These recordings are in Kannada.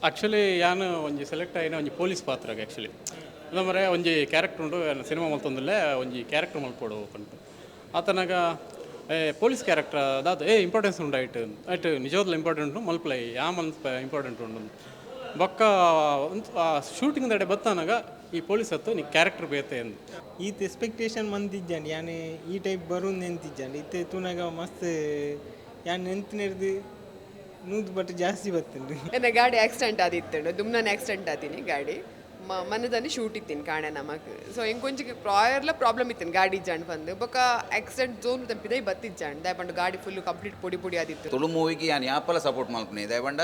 ಆ್ಯಕ್ಚುಲಿ ಯಾನು ಒಂಜಿ ಸೆಲೆಕ್ಟ್ ಆಯ್ನ ಒಂಜಿ ಪೊಲೀಸ್ ಪಾತ್ರಗೆ ಆ್ಯಕ್ಚುಲಿ ಅದ ಮರೆ ಒಂಜಿ ಕ್ಯಾರೆಕ್ಟರ್ ಉಂಡು ಸಿನಿಮಾ ಮಲ್ತೊಂದುಲ್ಲೆ ಒಂಜಿ ಕ್ಯಾರೆಕ್ಟರ್ ಮಲ್ಪೋಡು ಪಂಟು ಆತನಾಗ ಪೊಲೀಸ್ ಕ್ಯಾರೆಕ್ಟರ್ ಅದಾದ ಇಂಪಾರ್ಟೆನ್ಸ್ ಉಂಡು ಐಟ್ ನಿಜವಾಗ್ಲೂ ಇಂಪಾರ್ಟೆಂಟ್ ಉಂಟು ಮಲ್ಪಲೈ ಯಾ ಮಲ್ಪ ಇಂಪಾರ್ಟೆಂಟ್ ಉಂಡು ಬೊಕ್ಕ ಶೂಟಿಂಗ್ ದಡೆ ಬತ್ತಾನಾಗ ಈ ಪೊಲೀಸ್ ಹತ್ತು ನೀ ಕ್ಯಾರೆಕ್ಟರ್ ಬೇತೆ ಎಂದು ಈತ ಎಕ್ಸ್ಪೆಕ್ಟೇಷನ್ ಮಂದಿದ್ದಾನೆ ಯಾನೆ ಈ ಟೈಪ್ ಬರೋದು ನೆಂತಿದ್ದಾನೆ ಇತ್ತೆ ತುನಾಗ ಮಸ್ತ್ ಯಾನ್ ನೆಂತಿನರ್ದು ನೂದು ಬಟ್ ಜಾಸ್ತಿ ಬರ್ತೇನೆ ನನ್ನ ಗಾಡಿ ಆಕ್ಸಿಡೆಂಟ್ ಆದಿತ್ತು ದುಮ್ನ ಆಕ್ಸಿಡೆಂಟ್ ಆತೀನಿ ಗಾಡಿ ಮನದಲ್ಲಿ ಶೂಟ್ ಇತ್ತೀನಿ ಕಾಣೆ ನಮಗೆ ಸೊ ಹಿಂಗೆ ಕೊಂಚ ಪ್ರಾಯರ್ಲ ಪ್ರಾಬ್ಲಮ್ ಇತ್ತು ಗಾಡಿ ಜಾಂಡ್ ಬಂದು ಬೊಕ್ಕ ಆಕ್ಸಿಡೆಂಟ್ ಝೋನ್ ತಂಪಿದೆ ಬತ್ತಿದ್ದು ಜಾಂಡ್ ದಯಪಂಡು ಗಾಡಿ ಫುಲ್ ಕಂಪ್ಲೀಟ್ ಪೊಡಿ ಪೊಡಿ ಆದಿತ್ತು ತುಳು ಮೂವಿಗೆ ಯಾನ್ ಯಾಪಲ ಸಪೋರ್ಟ್ ಮಲ್ಪನೆ ದಯಪಂಡ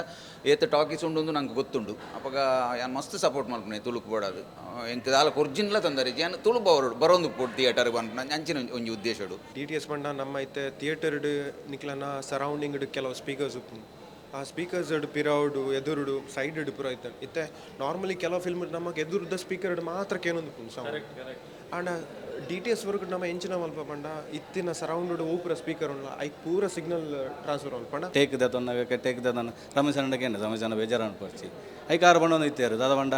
ಏತ್ ಟಾಕೀಸ್ ಉಂಡು ನಂಗೆ ಗೊತ್ತುಂಡು ಅವಾಗ ಯಾನ್ ಮಸ್ತ್ ಸಪೋರ್ಟ್ ಮಲ್ಪನೆ ತುಳುಕು ಬೋಡದು ಎಂಕ್ ದಾಲ ಒರಿಜಿನಲ ತಂದರೆ ಯಾನ್ ತುಳು ಬರೋಂದು ಪೋಡ್ ಥಿಯೇಟರ್ ಬಂದು ಅಂಚಿನ ಒಂಜಿ ಉದ್ದೇಶಡು DTS ಪಂಡ ನಮ್ಮ ಐತೆ ಥಿಯೇಟರ್ಡ್ ನಿಕ್ಲನ ಸರೌಂಡಿಂಗ್ ಕೆಲವು ಸ್ಪೀಕರ್ಸ್ ಉಪ್ಪು ಆ ಸ್ಪೀಕರ್ಸ್ ಪಿರೌಡು ಎದುರುಡು ಸೈಡ್ ಪುರ ಐತೆ ಇತ್ತೆ ನಾರ್ಮಲಿ ಕೆಲವು ಫಿಲ್ಮ್ ನಮಗೆ ಎದುರುದ ಸ್ಪೀಕರ್ ಮಾತ್ರ ಕೇಳೊಂದು ಸೌಂಡ್ ಆಂಡ DTS ವರ್ಕ್ ನಮ್ಮ ಎಂಚಿನ ಮಲ್ಪ ಪಂಡ ಇತ್ತಿನ ಸರೌಂಡ್ ಊಪುರ ಸ್ಪೀಕರ್ ಉಂಡ ಐ ಪೂರ ಸಿಗ್ನಲ್ ಟ್ರಾನ್ಸ್ಫರ್ ಉಂಡು ಪಂಡ ಟೇಕ್ ದನ್ನ ರಮೇಶ್ ಅಣ್ಣಗೇನು ರಮೇಶ್ ಅಣ್ಣ ಬೇಜಾರು ಅನ್ಪರ್ಸಿ ಐ ಕಾರ್ ಬಂಡೊಂದು ಇತ್ತೇರು ದಾದ ಬಂಡ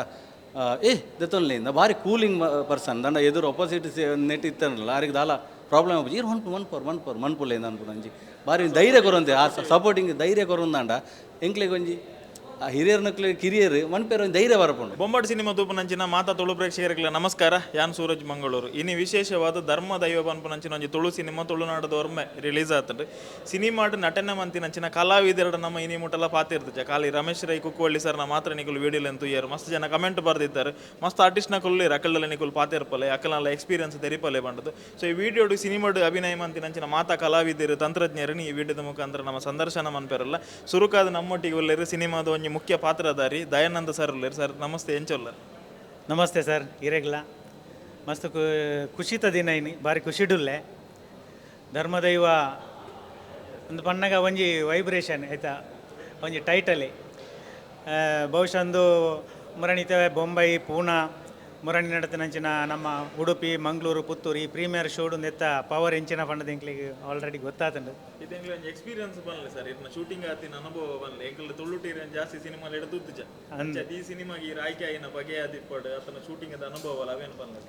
ದತ್ತೊಂದು ಭಾರಿ ಕೂಲಿಂಗ್ ಪರ್ಸನ್ ದಂಡ ಎದುರು ಅಪೋಸಿಟ್ ನೆಟ್ ಇತ್ತನಲ್ಲ ಆರಿಗೆ ದಾಲ ಪ್ರಾಬ್ಲಮ್ ಆಗಿ ಇರು ಮನ್ಪುಲ್ಲ ಅನ್ಪುಡು ಅಂಜಿ ಭಾರಿ ಧೈರ್ಯ ಕೊರಂತೆ ಆ ಸಪೋರ್ಟಿಂಗ್ ಧೈರ್ಯ ಕೊರೊಂದಾಂಡ ಎಂಕ್ಲೆಗೆ ಒಂಜಿ ಆ ಹಿರಿಯರ್ ನಕ್ಲೆ ಕಿರಿಯರ್ ಮನ್ಪೇರ ಒಂದು ಧೈರ್ಯ ಬರಪುಂಡು. ಬೊಂಬಾಟ್ ಸಿನಿಮಾ ತೂಪುನಂಚಿನ ಮಾತಾ ತುಳು ಪ್ರೇಕ್ಷಕರಿಗೆ ನಮಸ್ಕಾರ. ಯಾನ್ ಸೂರಜ್ ಮಂಗಳೂರು. ಇನ್ನು ವಿಶೇಷವಾದ ಧರ್ಮ ದೈವ ಪನ್ಪುನಂಚಿನ ಒಂಜಿ ತುಳು ಸಿನಿಮಾ ತುಳುನಾಡದ ಒರ್ಮೆ ರಿಲೀಸ್ ಆಗ್ತದೆ. ಸಿನಿಮಾಡ್ ನಟನೆ ಮಂತಿನಂಚಿನ ಕಲಾವಿದರ ನಮ್ಮ ಇನಿ ಮುಟ್ಟೆಲ್ಲ ಪಾತಿರ್ತದೆ. ಖಾಲಿ ರಮೇಶ್ ರೈ ಕುಕ್ಕುವಳ್ಳಿ ಸರ್ನ ಮಾತ್ರ ನಿಕುಲು ವೀಡಿಯೋಲಿ ಅಂತೂ ಇಯರ್ ಮಸ್ತ್ ಜನ ಕಮೆಂಟ್ ಬರ್ದಿದ್ದಾರೆ. ಮಸ್ತ್ ಆರ್ಟಿಸ್ಟ್ನ ಕುಲ್ಲಿರು ಅಕಲಲ್ಲಿ ನಿಕುಲು ಪಾತಿರ್ಪಲೆ ಅಕಲಲ್ಲ ಎಕ್ಸ್ಪೀರಿಯನ್ಸ್ ತೆರಿಪಲೆ ಬಂದದು. ಸೊ ಈ ವಿಡಿಯೋಡು ಸಿನಿಮಾಡು ಅಭಿನಯ ಮಂತಿನಂಚಿನ ಮಾತಾ ಕಲಾವಿದರು ತಂತ್ರಜ್ಞರನ್ನು ಈ ವಿಡಿಯೋದ ಮುಖಾಂತರ ನಮ್ಮ ಸಂದರ್ಶನ ಮನ್ಪೇರಲ್ಲ ಸುರುಕಾದ ನಮ್ಮೊಟ್ಟಿಗೆ ಒಳ್ಳೆರು ಸಿನಿಮಾದ ಒಂದು ಮುಖ್ಯ ಪಾತ್ರಧಾರಿ ದಯಾನಂದ ಸರ್ ಉಳ್ಳೇರು. ಸರ್ ನಮಸ್ತೆ ಎಂಚೊಲ್ಲ. ನಮಸ್ತೆ ಸರ್ ಇರೆಗ್ಲ ಮಸ್ತ್ ಖುಷಿತ ದಿನ ಇನಿ ಭಾರಿ ಖುಷಿಡುಲ್ಲೆ ಧರ್ಮದೈವ ಒಂದು ಪನ್ನಗ ಒಂಜಿ ವೈಬ್ರೇಷನ್ ಆಯ್ತಾ ಒಂಜಿ ಟೈಟಲಿ ಬಹುಶಃ ಒಂದು ಮುರಣಿತೇವೆ ಬೊಂಬೈ ಪೂನಾ ಮುರಣಿ ನಡತನಂಚಿನ ನಮ್ಮ ಉಡುಪಿ ಮಂಗಳೂರು ಪುತ್ತೂರು ಈ ಪ್ರೀಮಿಯರ್ ಶೋಡು ನೆತ್ತ ಪವರ್ ಎಂಚಿನ ಪಂಡದ ಎಂಕ್ಲಿಗೆ ಆಲ್ರೆಡಿ ಗೊತ್ತಾತಂಡು ಇದು ಒಂದು ಎಕ್ಸ್ಪೀರಿಯನ್ಸ್ ಬನ್ನಲೆ ಸರ್ ಇದನ್ನ ಶೂಟಿಂಗ್ ಆತಿನ ಅನುಭವ ಬನ್ನಲೆ ಎಂಕಲ್ ತುಳುಟೀರ ಜಾಸ್ತಿ ಸಿನಿಮಾ ಎಡದುದ್ದುಜ ಈ ಸಿನಿಮಾಗೆ ಈ ಆಯ್ಕೆ ಆಗಿನ ಬಗೆ ಆದಿಪ್ಪಡು ಆತನ ಶೂಟಿಂಗದ ಅನುಭವ ಅಲ್ಲ ಅವೇನು ಬನ್ನಲೆ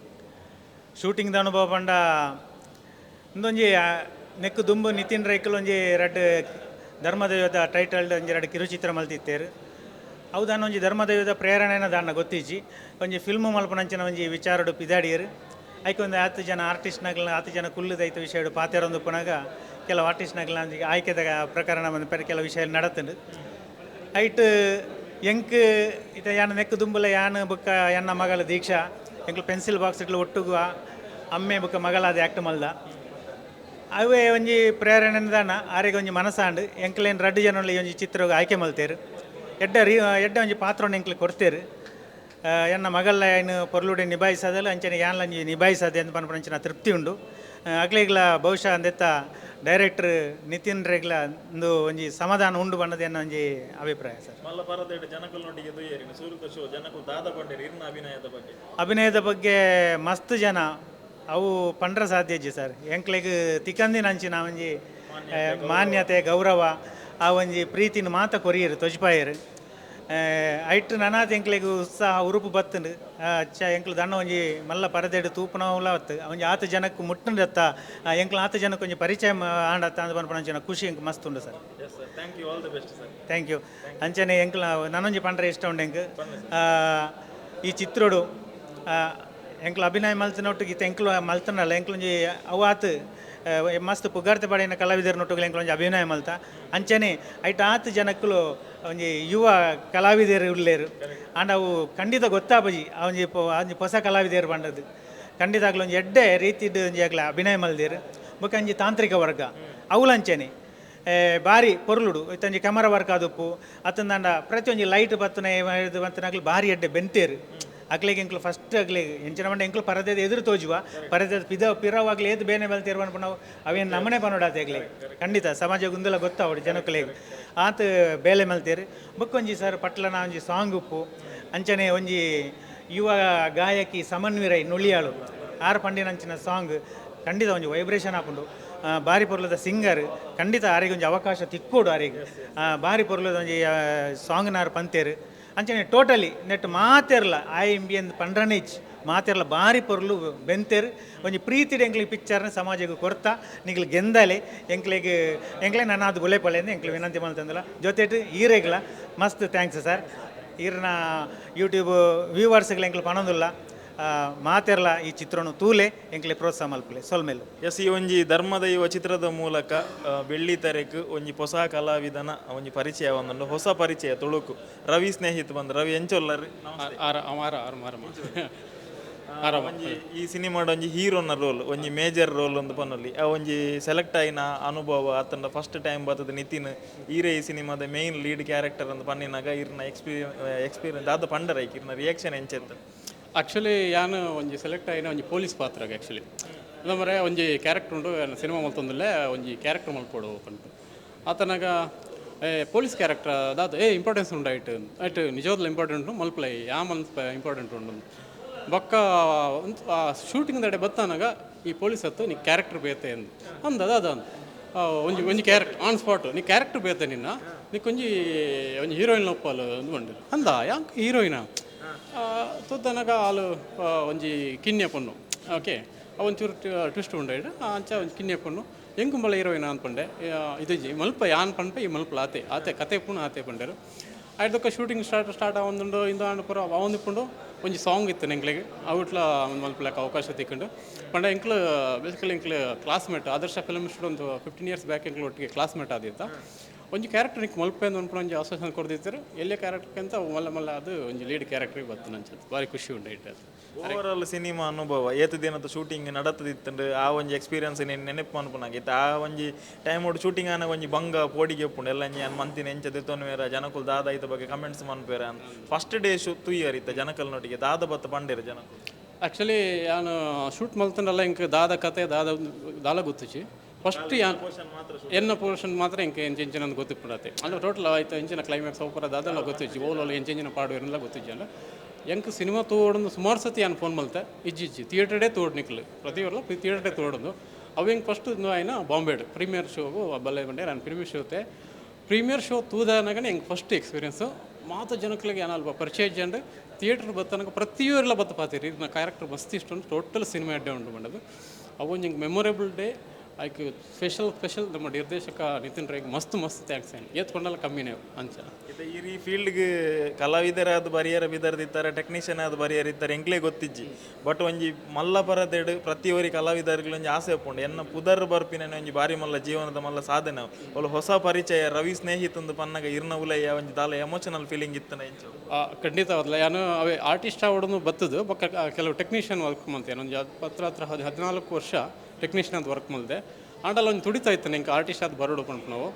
ಶೂಟಿಂಗ್ದ ಅನುಭವ ಪಂಡ ಒಂದೊಂಜಿ ನೆಕ್ಕು ದುಂಬು ನಿತಿನ್ ರೈಕಲ್ ಒಂಜಿ ರಡ್ ಧರ್ಮದೈವದ ಟೈಟಲ್ಡ್ ಒಂಜಿ ರಡ್ ಕಿರುಚಿತ್ರ ಮಲ್ತಿತ್ತೇರು ಅವು ದಾನ ಒಂಜಿ ಧರ್ಮದೈವದ ಪ್ರೇರಣೆನ ದಾನ ಗೊತ್ತಿಜ್ಜಿ ಒಂಜಿ ಫಿಲ್ಮ್ ಮಲ್ಪನಂಚಿನ ಒಂಜಿ ವಿಚಾರಡು ಪಿದಾಡಿಯರು ಐಕೆ ಒಂದು 10 ಜನ ಆರ್ಟಿಸ್ಟ್ನಗಲ 10 ಜನ ಕುಲ್ಲುದೈತ ವಿಷಯಡು ಪಾತೆರೊಂದು ಪುನಗ ಕೆಲವು ಆರ್ಟಿಸ್ಟ್ನಗಲ ಆಯ್ಕೆದ ಪ್ರಕರಣ ಬಂದು ಪೆರ ಕೆಲವು ವಿಷಯ ನಡತುಂಡು ಐಟ್ ಎಂಕ್ ಇತ ಯಾನ ನೆಕ್ಕು ದುಂಬುಲ ಯಾನ ಬುಕ್ಕ ಎನ್ನ ಮಗಳ ದೀಕ್ಷಾ ಎಂಕ್ಲು ಪೆನ್ಸಿಲ್ ಬಾಕ್ಸ್ ಇಟ್ಲು ಒಟ್ಟುಗು ಅಮ್ಮೆ ಬುಕ್ಕ ಮಗಳಾದ ಆ್ಯಕ್ಟ್ ಮಲ್ದ ಅವೇ ಒಂಜಿ ಪ್ರೇರಣೆದಾನ ಆರಿಗೆ ಒಂಜಿ ಮನಸ್ಸಾಂಡು ಎಂಕ್ಲೇನು 2 ಜನರಲ್ಲಿ ಒಂಜಿ ಚಿತ್ರ ಆಯ್ಕೆ ಮಲ್ತೇರು ಎಡ್ಡ ಒಂಜಿ ಪಾತ್ರವನ್ನು ಎಂಕ್ಲೆ ಕೊಡ್ತೇರು ಎನ್ನ ಮಗಲ್ಲ ಏನು ಪೊರ್ಲುಡೆ ನಿಭಾಯಿಸೋದಲ್ಲ ಅಂಚನೆ ಯಾನ್ಲಂಜಿ ನಿಭಾಯಿಸೋದೆ ಅಂತ ಪನ್ಪಂಚಿನ ತೃಪ್ತಿ ಉಂಡು ಅಗ್ಲಿಗ್ಲ ಬಹುಶಃ ಅಂದೆತ್ತ ಡೈರೆಕ್ಟರ್ ನಿತಿನ್ ರೇಗ್ಲ ಒಂದು ಒಂಜಿ ಸಮಾಧಾನ ಉಂಡು ಬಣ್ಣದ ಎನ್ನ ಒಂಜಿ ಅಭಿಪ್ರಾಯ ಸರ್. ಅಭಿನಯದ ಬಗ್ಗೆ ಮಸ್ತ್ ಜನ ಅವು ಪಂಡ್ರ ಸಾಧ್ಯಜಿ ಸರ್ ಎಂಕ್ಲೆಗ್ ತಿಕ್ಕಂದಿನ ಅಂಚಿನ ಒಂಜಿ ಮಾನ್ಯತೆ ಗೌರವ ಆ ಒಂಜಿ ಪ್ರೀತಿನ ಮಾತ ಕೊರಿಯರು ತೊಜ್ಪಾಯರು ಐಟ್ ನನಾತ್ ಎಂಕ್ಲೆಗ್ ಉತ್ಸಾಹ ಉರುಪು ಬತ್ತುಂಡು ಎಂಕ್ಲು ದಣ್ಣ ಒಂಜಿ ಮಲ್ಲ ಪರದೆಡು ತೂಪನವುಲ ಹೊತ್ತು ಒಂಜಿ 10 ಜನಕ್ಕೆ ಮುಟ್ಟುಂಡತ್ತ ಎಂಕ್ಲು 10 ಜನಕ್ಕೆ ಒಂಜಿ ಪರಿಚಯ ಆಂಡತ್ತ ಅಂತ ಪನ್ಪಂಚಿನ ಖುಷಿ ಎಂಕ್ ಮಸ್ತ್ ಉಂಡು ಸರ್. ಥ್ಯಾಂಕ್ ಯು ಅಂಚನೆ ಎಂಕ್ಲ ನನೊಂಜಿ ಪಂಡ್ರೆ ಇಷ್ಟ ಉಂಡು ಎಂಕ್ ಈ ಚಿತ್ರೋಡು ಎಂಕ್ಲು ಅಭಿನಯ ಮಲ್ತಿನೊಟ್ಟಿಗೆ ಇತ್ತು ಎಂಕ್ಲು ಮಲ್ತನಲ್ಲ ಎಂಕ್ಲೊಂಜಿ ಅವಾತ್ ಮಸ್ತ್ ಪುಗಾರ್ತೆ ಪಡೆಯಿನ ಕಲಾವಿದರನೊಟ್ಟಿಗೆ ಎಂಕ್ಲೊಂಜಿ ಅಭಿನಯ ಮಲ್ತ ಅಂಚನೆ ಐಟ್ 10 ಜನಕ್ಕಲು ಒಂಜಿ ಯುವ ಕಲಾವಿದರು ಉಳ್ಳೇರು ಆಂಡ ಅವು ಖಂಡಿತ ಗೊತ್ತಾಪಜಿ ಒಂಜಿ ಹೊಸ ಕಲಾವಿದರು ಬಂಡದ್ದು ಖಂಡಿತ ಆಗ್ಲ ಒಂಜಿ ಎಡ್ಡೆ ರೀತಿಡ್ ಒಂಜಿ ಆಗ್ಲ ಅಭಿನಯ ಮಲ್ದೇರು ಬೊಕ್ಕ ಒಂಜಿ ತಾಂತ್ರಿಕ ವರ್ಗ ಅವಲಂಚನೆ ಭಾರಿ ಪೊರ್ಲುಡು ಇತ್ತಂಜಿ ಕ್ಯಾಮರಾ ವರ್ಕ್ ಆದುಪ್ಪು ಅತ್ತಂದಾಂಡ ಪ್ರತಿಯೊಂಜಿ ಲೈಟ್ ಬತ್ತನೆ ಬಂತನಾಗ್ಲಿ ಭಾರಿ ಎಡ್ಡೆ ಬೆಂತೇರು ಅಕ್ಲಿಗೆ ಎಂಕ್ಲು ಫಸ್ಟ್ ಅಗ್ಲಿಗೆ ಎಂಚಿನ ಮಂಡ ಎಂಕ್ಲು ಪರದೇದ ಎದುರು ತೋಜುವ ಪರದೇದ ಪಿರವಾಗ್ಲಿ ಏದು ಬೇನೆ ಬಲ್ತಿರುವ ನಾವು ಅವೇನು ನಮ್ಮನೆ ಪನೋಡಾತೆ ಆಗ್ಲಿ ಖಂಡಿತ ಸಮಾಜ ಗುಂದಲ ಗೊತ್ತಾವಡು ಜನಕ್ಕಲಿಗೆ ಆತ ಬೇಲೆ ಮಲ್ತೇರು ಬೊಕ್ಕೊಂಜಿ ಸರ್ ಪಟ್ಲನ ಒಂಜಿ ಸಾಂಗ್ ಉಪ್ಪು ಅಂಚನೆ ಒಂಜಿ ಯುವ ಗಾಯಕಿ ಸಮನ್ವಿರೈ ನುಳಿಯಾಳು 6 ಪಂಡಿನಂಚಿನ ಸಾಂಗ್ ಖಂಡಿತ ಒಂಜಿ ವೈಬ್ರೇಷನ್ ಹಾಕೊಂಡು ಭಾರಿ ಪೊರ್ಲದ ಸಿಂಗರ್ ಖಂಡಿತ ಆರಿಗೆ ಒಂಜಿ ಅವಕಾಶ ತಿಕ್ಕೋಡು ಆರಿಗೆ ಭಾರಿ ಪೊರ್ಲದ ಒಂಜಿ ಸಾಂಗ್ನಾರು ಪಂತೇರು ಅಂಚನೆ ಟೋಟಲಿ ನೆಟ್ ಮಾತೆರ್ಲ ಆಯ್ ಇಂಬಿಯನ್ ಪಂಡ್ರನೇಜ್ ಮಾತೆರ್ಲ ಬಾರಿ ಪೊರ್ಲು ಬೆಂತೆರ್ ಒಂಜಿ ಪ್ರೀತಿಡ್ ಎಂಕ್ಲಿಗೆ ಪಿಕ್ಚರ್ನ ಸಮಾಜಕ್ಕೆ ಕೊರ್ತಾ ನಿಕ್ಲು ಗೆಂದಲೆ ಎಂಕ್ಲೆ ನಾನು ಅದು ಗುಳೆ ಪಳೆ ಎಂದು ಎಂಕ್ಲು ವಿನಂತಿ ಮಾಡ್ತಂದಲ್ಲ ಜೊತೆಟ್ ಈರೆಗ್ಲ ಮಸ್ತ್ ಥ್ಯಾಂಕ್ಸ್ ಸರ್ ಈರ್ನ ಯೂಟ್ಯೂಬ್ ವ್ಯೂವರ್ಸ್ಗಳು ಎಂಕ್ಲು ಪಣೊಂದುಲ್ಲ ಮಾತೆರ್ಲ ಈ ಚಿತ್ರನು ತೂಲೆ ಎಂಕ್ಲೆ ಪ್ರೋತ್ಸಾಹ ಮಲ್ಪಲೆ ಸೊಲ್ಮೇಲು ಎಸ್ ಈ ಒಂಜಿ ಧರ್ಮದೈವ ಚಿತ್ರದ ಮೂಲಕ ಬೆಳ್ಳಿ ತೆರೆಕ್ ಒಂಜಿ ಹೊಸ ಕಲಾವಿದನ ಒಂಜಿ ಪರಿಚಯ ಒಂದುಂಡು ಹೊಸ ಪರಿಚಯ ತುಳುಕು ರವಿ ಸ್ನೇಹಿತ ಬಂದು ರವಿ ಎಂಚೊಲ್ಲರಿ ಒಂಜಿ ಈ ಸಿನಿಮಾಡ ಒಂಜಿ ಹೀರೋನ ರೋಲ್ ಒಂಜಿ ಮೇಜರ್ ರೋಲ್ ಒಂದು ಪನ್ನೊಲ್ಲಿ ಒಂಜಿ ಸೆಲೆಕ್ಟ್ ಆಯ್ನ ಅನುಭವ ಅತ್ತಂಡ ಫಸ್ಟ್ ಟೈಮ್ ಬರ್ತದೆ ನಿತಿನ್ ಈರೇ ಈ ಸಿನಿಮಾದ ಮೇಯ್ನ್ ಲೀಡ್ ಕ್ಯಾರೆಕ್ಟರ್ ಅಂತ ಪನ್ನಿನಾಗ ಇರ್ನ ಎಕ್ಸ್ಪೀರಿಯನ್ಸ್ ಆದ ಪಂಡರೈಕ್ ಇರ್ನ ರಿಯಾಕ್ಷನ್ ಎಂಚೆತ್ತ ಆ್ಯಕ್ಚುಲಿ ಯಾನು ಒಂಜಿ ಸೆಲೆಕ್ಟ್ ಆಯ್ನ ಒಂಜಿ ಪೊಲೀಸ್ ಪಾತ್ರಗೆ ಆ್ಯಕ್ಚುಲಿ ಅಂದ್ರೆ ಒಂಜಿ ಕ್ಯಾರೆಕ್ಟರ್ ಉಂಡು ಸಿನಿಮಾ ಮಲ್ತೊಂದುಲ್ಲೆ ಒಂಜಿ ಕ್ಯಾರೆಕ್ಟರ್ ಮಲ್ಪೊಡು ಪಂಡು ಆತನಾಗ ಪೊಲೀಸ್ ಕ್ಯಾರೆಕ್ಟರ್ ಅದಾದ ಇಂಪಾರ್ಟೆನ್ಸ್ ಉಂಡು ಐಟ್ ನಿಜವಾದ ಇಂಪಾರ್ಟೆಂಟ್ ಉಂಟು ಮಲ್ಪಲೆ ಯಾ ಮಲ್ಪ್ ಇಂಪಾರ್ಟೆಂಟ್ ಉಂಡು ಬೊಕ್ಕ ಶೂಟಿಂಗ್ ದಡೆ ಬತ್ತಾನಾಗ ಈ ಪೊಲೀಸ್ ಹತ್ತು ನೀ ಕ್ಯಾರೆಕ್ಟರ್ ಬೇತೆ ಅಂದು ಅದ ಒಂಜಿ ಕ್ಯಾರೆಕ್ಟರ್ ಆನ್ ಸ್ಪಾಟ್ ನೀ ಕ್ಯಾರೆಕ್ಟರ್ ಬೇತೆ ನಿನ್ನ ನೀಕೊಂಜಿ ಒಂಜಿ ಹೀರೋಯಿನ್ ಒಪ್ಪಲು ಅಂದ್ಕೊಂಡು ಅಂದ ಯಾಂಕ್ ಹೀರೋಯಿನ ತುದ್ದನಾಗ ಹಾಲು ಒಂಜಿ ಕಿನ್ನೆ ಪೊಣ್ಣು ಓಕೆ ಒಂಚೂರು ಟ್ವಿಸ್ಟ್ ಉಂಡು ಅಂಚ ಒಂಜಿ ಕಿನ್ನೆ ಪೊಣ್ಣು ಹೆಂಗೆ ಮಳೆ ಹೀರೋಯಿನ ಅಂದ್ಕೊಂಡೆ ಇದು ಮಲ್ಪ ಯಾನ್ ಪಂಪೆ ಈ ಮಲ್ಪ ಆತೆ ಕತೆ ಪುಣ್ಣ ಆತೆ ಪಂಡರು ಆಯ್ತಕ್ಕ ಶೂಟಿಂಗ್ ಸ್ಟಾರ್ಟ್ ಆವೊಂದುಂಡು ಇಂದು ಆಂಡು ಪುರ ಅವೊಂದಿಪ್ಪುಂಡು ಒಂಜಿ ಸಾಂಗ್ ಇತ್ತು ಎಂಕ್ಲೆಗೆ ಅವಟ್ಲ ಮಲ್ಪಲಕ್ಕೆ ಅವಕಾಶ ತಿಕ್ಕೊಂಡು ಪಂಡ ಎಂಕ್ಲು ಬೇಸಿಕಲಿ ಎಂಕ್ಲು ಕ್ಲಾಸ್ಮೇಟ್ ಆದರ್ಶ ಫಿಲ್ಮ್ ಇನ್ಸ್ಟಿಟ್ಯೂಟ್ ಒಂದು 15 years ಬ್ಯಾಕ್ ಎಂಕ್ಲು ಒಟ್ಟಿಗೆ ಕ್ಲಾಸ್ಮೇಟ್ ಆದಿತ್ತ ಒಂಜಿ ಕ್ಯಾರೆಕ್ಟರ್ ನಿಂಗೆ ಮಲ್ಪೆ ಅಂತ ಅನ್ಕೊಂಡು ಒಂಜಿ ಅಸೋಸಿಯೇಷನ್ ಕೊಡ್ದಿರ್ತಾರೆ ಎಲ್ಲೇ ಕ್ಯಾರೆಕ್ಟರ್ ಅಂತ ಮಲ್ಲ ಅದು ಒಂಜಿ ಲೀಡ್ ಕ್ಯಾರೆಕ್ಟ್ರಿಗೆ ಬರ್ತದೆ ಅನ್ಸುತ್ತೆ ಭಾರಿ ಖುಷಿ ಉಂಟು ಇಟ್ಟು ಅದು ಓವರಾಲ್ ಸಿನಿಮಾ ಅನುಭವ ಏತು ದಿನದ ಶೂಟಿಂಗ್ ನಡತದಿತ್ತಂಡು ಆ ಒಂಜಿ ಎಕ್ಸ್ಪೀರಿಯನ್ಸ್ ನೀನು ನೆನಪು ಅನ್ಪುನಾಗಿತ್ತು ಆ ಒಂಜಿ ಟೈಮ್ ಒಟ್ಟು ಶೂಟಿಂಗ್ ಆನ ಒಂಜಿ ಬಂಗ ಪೋಡಿಗೆ ಉಪ್ಪುಂಡು ಎಲ್ಲ ನಾನು ಮಂತಿನ ಎಂಚದೆ ತೊನ್ವೇರ ಜನಕುಲ್ ದಾದ ಐತ ಬಗ್ಗೆ ಕಮೆಂಟ್ಸ್ ಮನ್ಪೇರ ಫಸ್ಟ್ ಡೇ ತುಯ್ಯರಿತ್ತ ಜನಕಲ್ನೊಟ್ಟಿಗೆ ದಾದ ಬತ್ತ ಪಂಡೇರು ಜನಕಲ್ ಆ್ಯಕ್ಚುಲಿ ನಾನು ಶೂಟ್ ಮಲ್ತಂಡಲ್ಲ ಇಂಕ ದಾದ ಕತೆ ದಾಲ ಗೊತ್ತಿಚ್ಚಿ ಫಸ್ಟ್ ಎನ್ನ ಪೋರ್ಷನ್ ಮಾತ್ರ ಇಂಕೆ ಎಂಚಿನ ಗೊತ್ತಿಪ್ಪಡತ್ತೆ ಅಂದ್ರೆ ಟೋಟಲ್ ಆಯ್ತು ಎಂಚಿನ ಕ್ಲೈಮ್ಯಾಕ್ಸ್ ಅವಪರ ಅದೆಲ್ಲ ಗೊತ್ತಿಚ್ಚಿ ಓಲೋಲ್ಲ ಎಂಚಿನ ಪಾಡು ಎಲ್ಲ ಗೊತ್ತಿಚ್ಚಿ ಅಲ್ಲ ಎಂಕ್ ಸಿನಿಮಾ ತೋಡೊಂದು ಸುಮಾರು ಸತಿ ನಾನು ಫೋನ್ ಮಲ್ತೆ ಇಜ್ಜಿಜ್ಜಿ ಥಿಯೇಟರ್ಡೇ ತೋಡ್ ನಿಕ್ಲು ಪ್ರತಿಯೊರ್ಲ ಥಿಯೇಟರ್ಡೇ ತೋಡೊಂದು ಅವೇಂಗೆ ಫಸ್ಟ್ ಆಯ್ನ ಬಾಂಬೆಡ್ ಪ್ರೀಮಿಯರ್ ಶೋಗು ಬಲ್ಲೆ ಬಂಡೆ ನಾನು ಪ್ರೀಮಿಯರ್ ಶೋ ತೂದಾನಾಗನೇ ಹೆಂಗೆ ಫಸ್ಟ್ ಎಕ್ಸ್ಪೀರಿಯನ್ಸು ಮಾತು ಜನಕ್ಲಿಗೆ ಏನಲ್ವ ಪರಿಚಯ ಜಂಡು ಥಿಯೇಟರ್ ಬತ್ತನಕ ಪ್ರತಿಯೊರ್ಲ ಬತ್ತ ಪಾತೀರಿ ನಾ ಕ್ಯಾರೆಕ್ಟರ್ ಮಸ್ತ್ ಇಷ್ಟ ಉಂಟು ಟೋಟಲ್ ಸಿನಿಮಾ ಅಡ್ಡೆ ಉಂಟು ಮಾಡೋದು ಅವು ಹಿಂಗೆ ಮೆಮೊರೇಬಲ್ ಡೇ ಆಯ್ಕೆ ಸ್ಪೆಷಲ್ ನಮ್ಮ ನಿರ್ದೇಶಕ ನಿತಿನ್ ರೈಗೆ ಮಸ್ತ್ ಥ್ಯಾಂಕ್ಸ್ ಏನು ಏತ್ಕೊಂಡಲ್ಲ ಕಮ್ಮಿನೇ ಅಂಚ ಇದು ಈ ಫೀಲ್ಡ್ಗೆ ಕಲಾವಿದರಾದ ಬರಿಯರ ಬಿದರ್ದಿತ್ತಾರೆ ಟೆಕ್ನಿಷಿಯನ್ ಆದ ಬರಿಯರ್ ಇತ್ತಾರೆ ಎಂಕ್ಲೇ ಗೊತ್ತಿಜ್ಜಿ ಬಟ್ ಒಂಜಿ ಮಲ್ಲ ಪರದೆಡು ಪ್ರತಿಯೊರಿ ಕಲಾವಿದರಿಗೆ ಒಂಜಿ ಆಸೆ ಉಪ್ಪುಂಡು ಎನ್ನ ಪುದರ್ ಬರ್ಪಿನ ಒಂಜಿ ಬಾರಿ ಮಲ್ಲ ಜೀವನದ ಮಲ್ಲ ಸಾಧನೆ ಅವಳು ಹೊಸ ಪರಿಚಯ ರವಿ ಸ್ನೇಹಿತಂದು ಪನ್ನಗ ಇರ್ನ ಉಲಯ್ಯ ಒಂಜಿ ದಾಲ ಎಮೋಷನಲ್ ಫೀಲಿಂಗ್ ಇತ್ತನ ಎಂಚು ಖಂಡಿತವಾದ್ಲ ನಾನು ಅವೇ ಆರ್ಟಿಸ್ಟ್ ಅವಡನ್ನು ಬತ್ತದು ಬಕ್ಕ ಕೆಲವು ಟೆಕ್ನಿಷಿಯನ್ ವರ್ಕ್ ಮಾಡ್ತೇನೆ ಒಂದು 14 ವರ್ಷ ಟೆಕ್ನಿಷಿಯನ್ ಅಂತ ವರ್ಕ್ ಮಾಡಿದೆ ಆಂಡಲ್ಲ ಒಂದು ತುಡಿತಾ ಇತ್ತು ನಂಗೆ ಆರ್ಟಿಸ್ಟ್ ಅದು ಬರೋಡು ಪಂಪು ನಾವು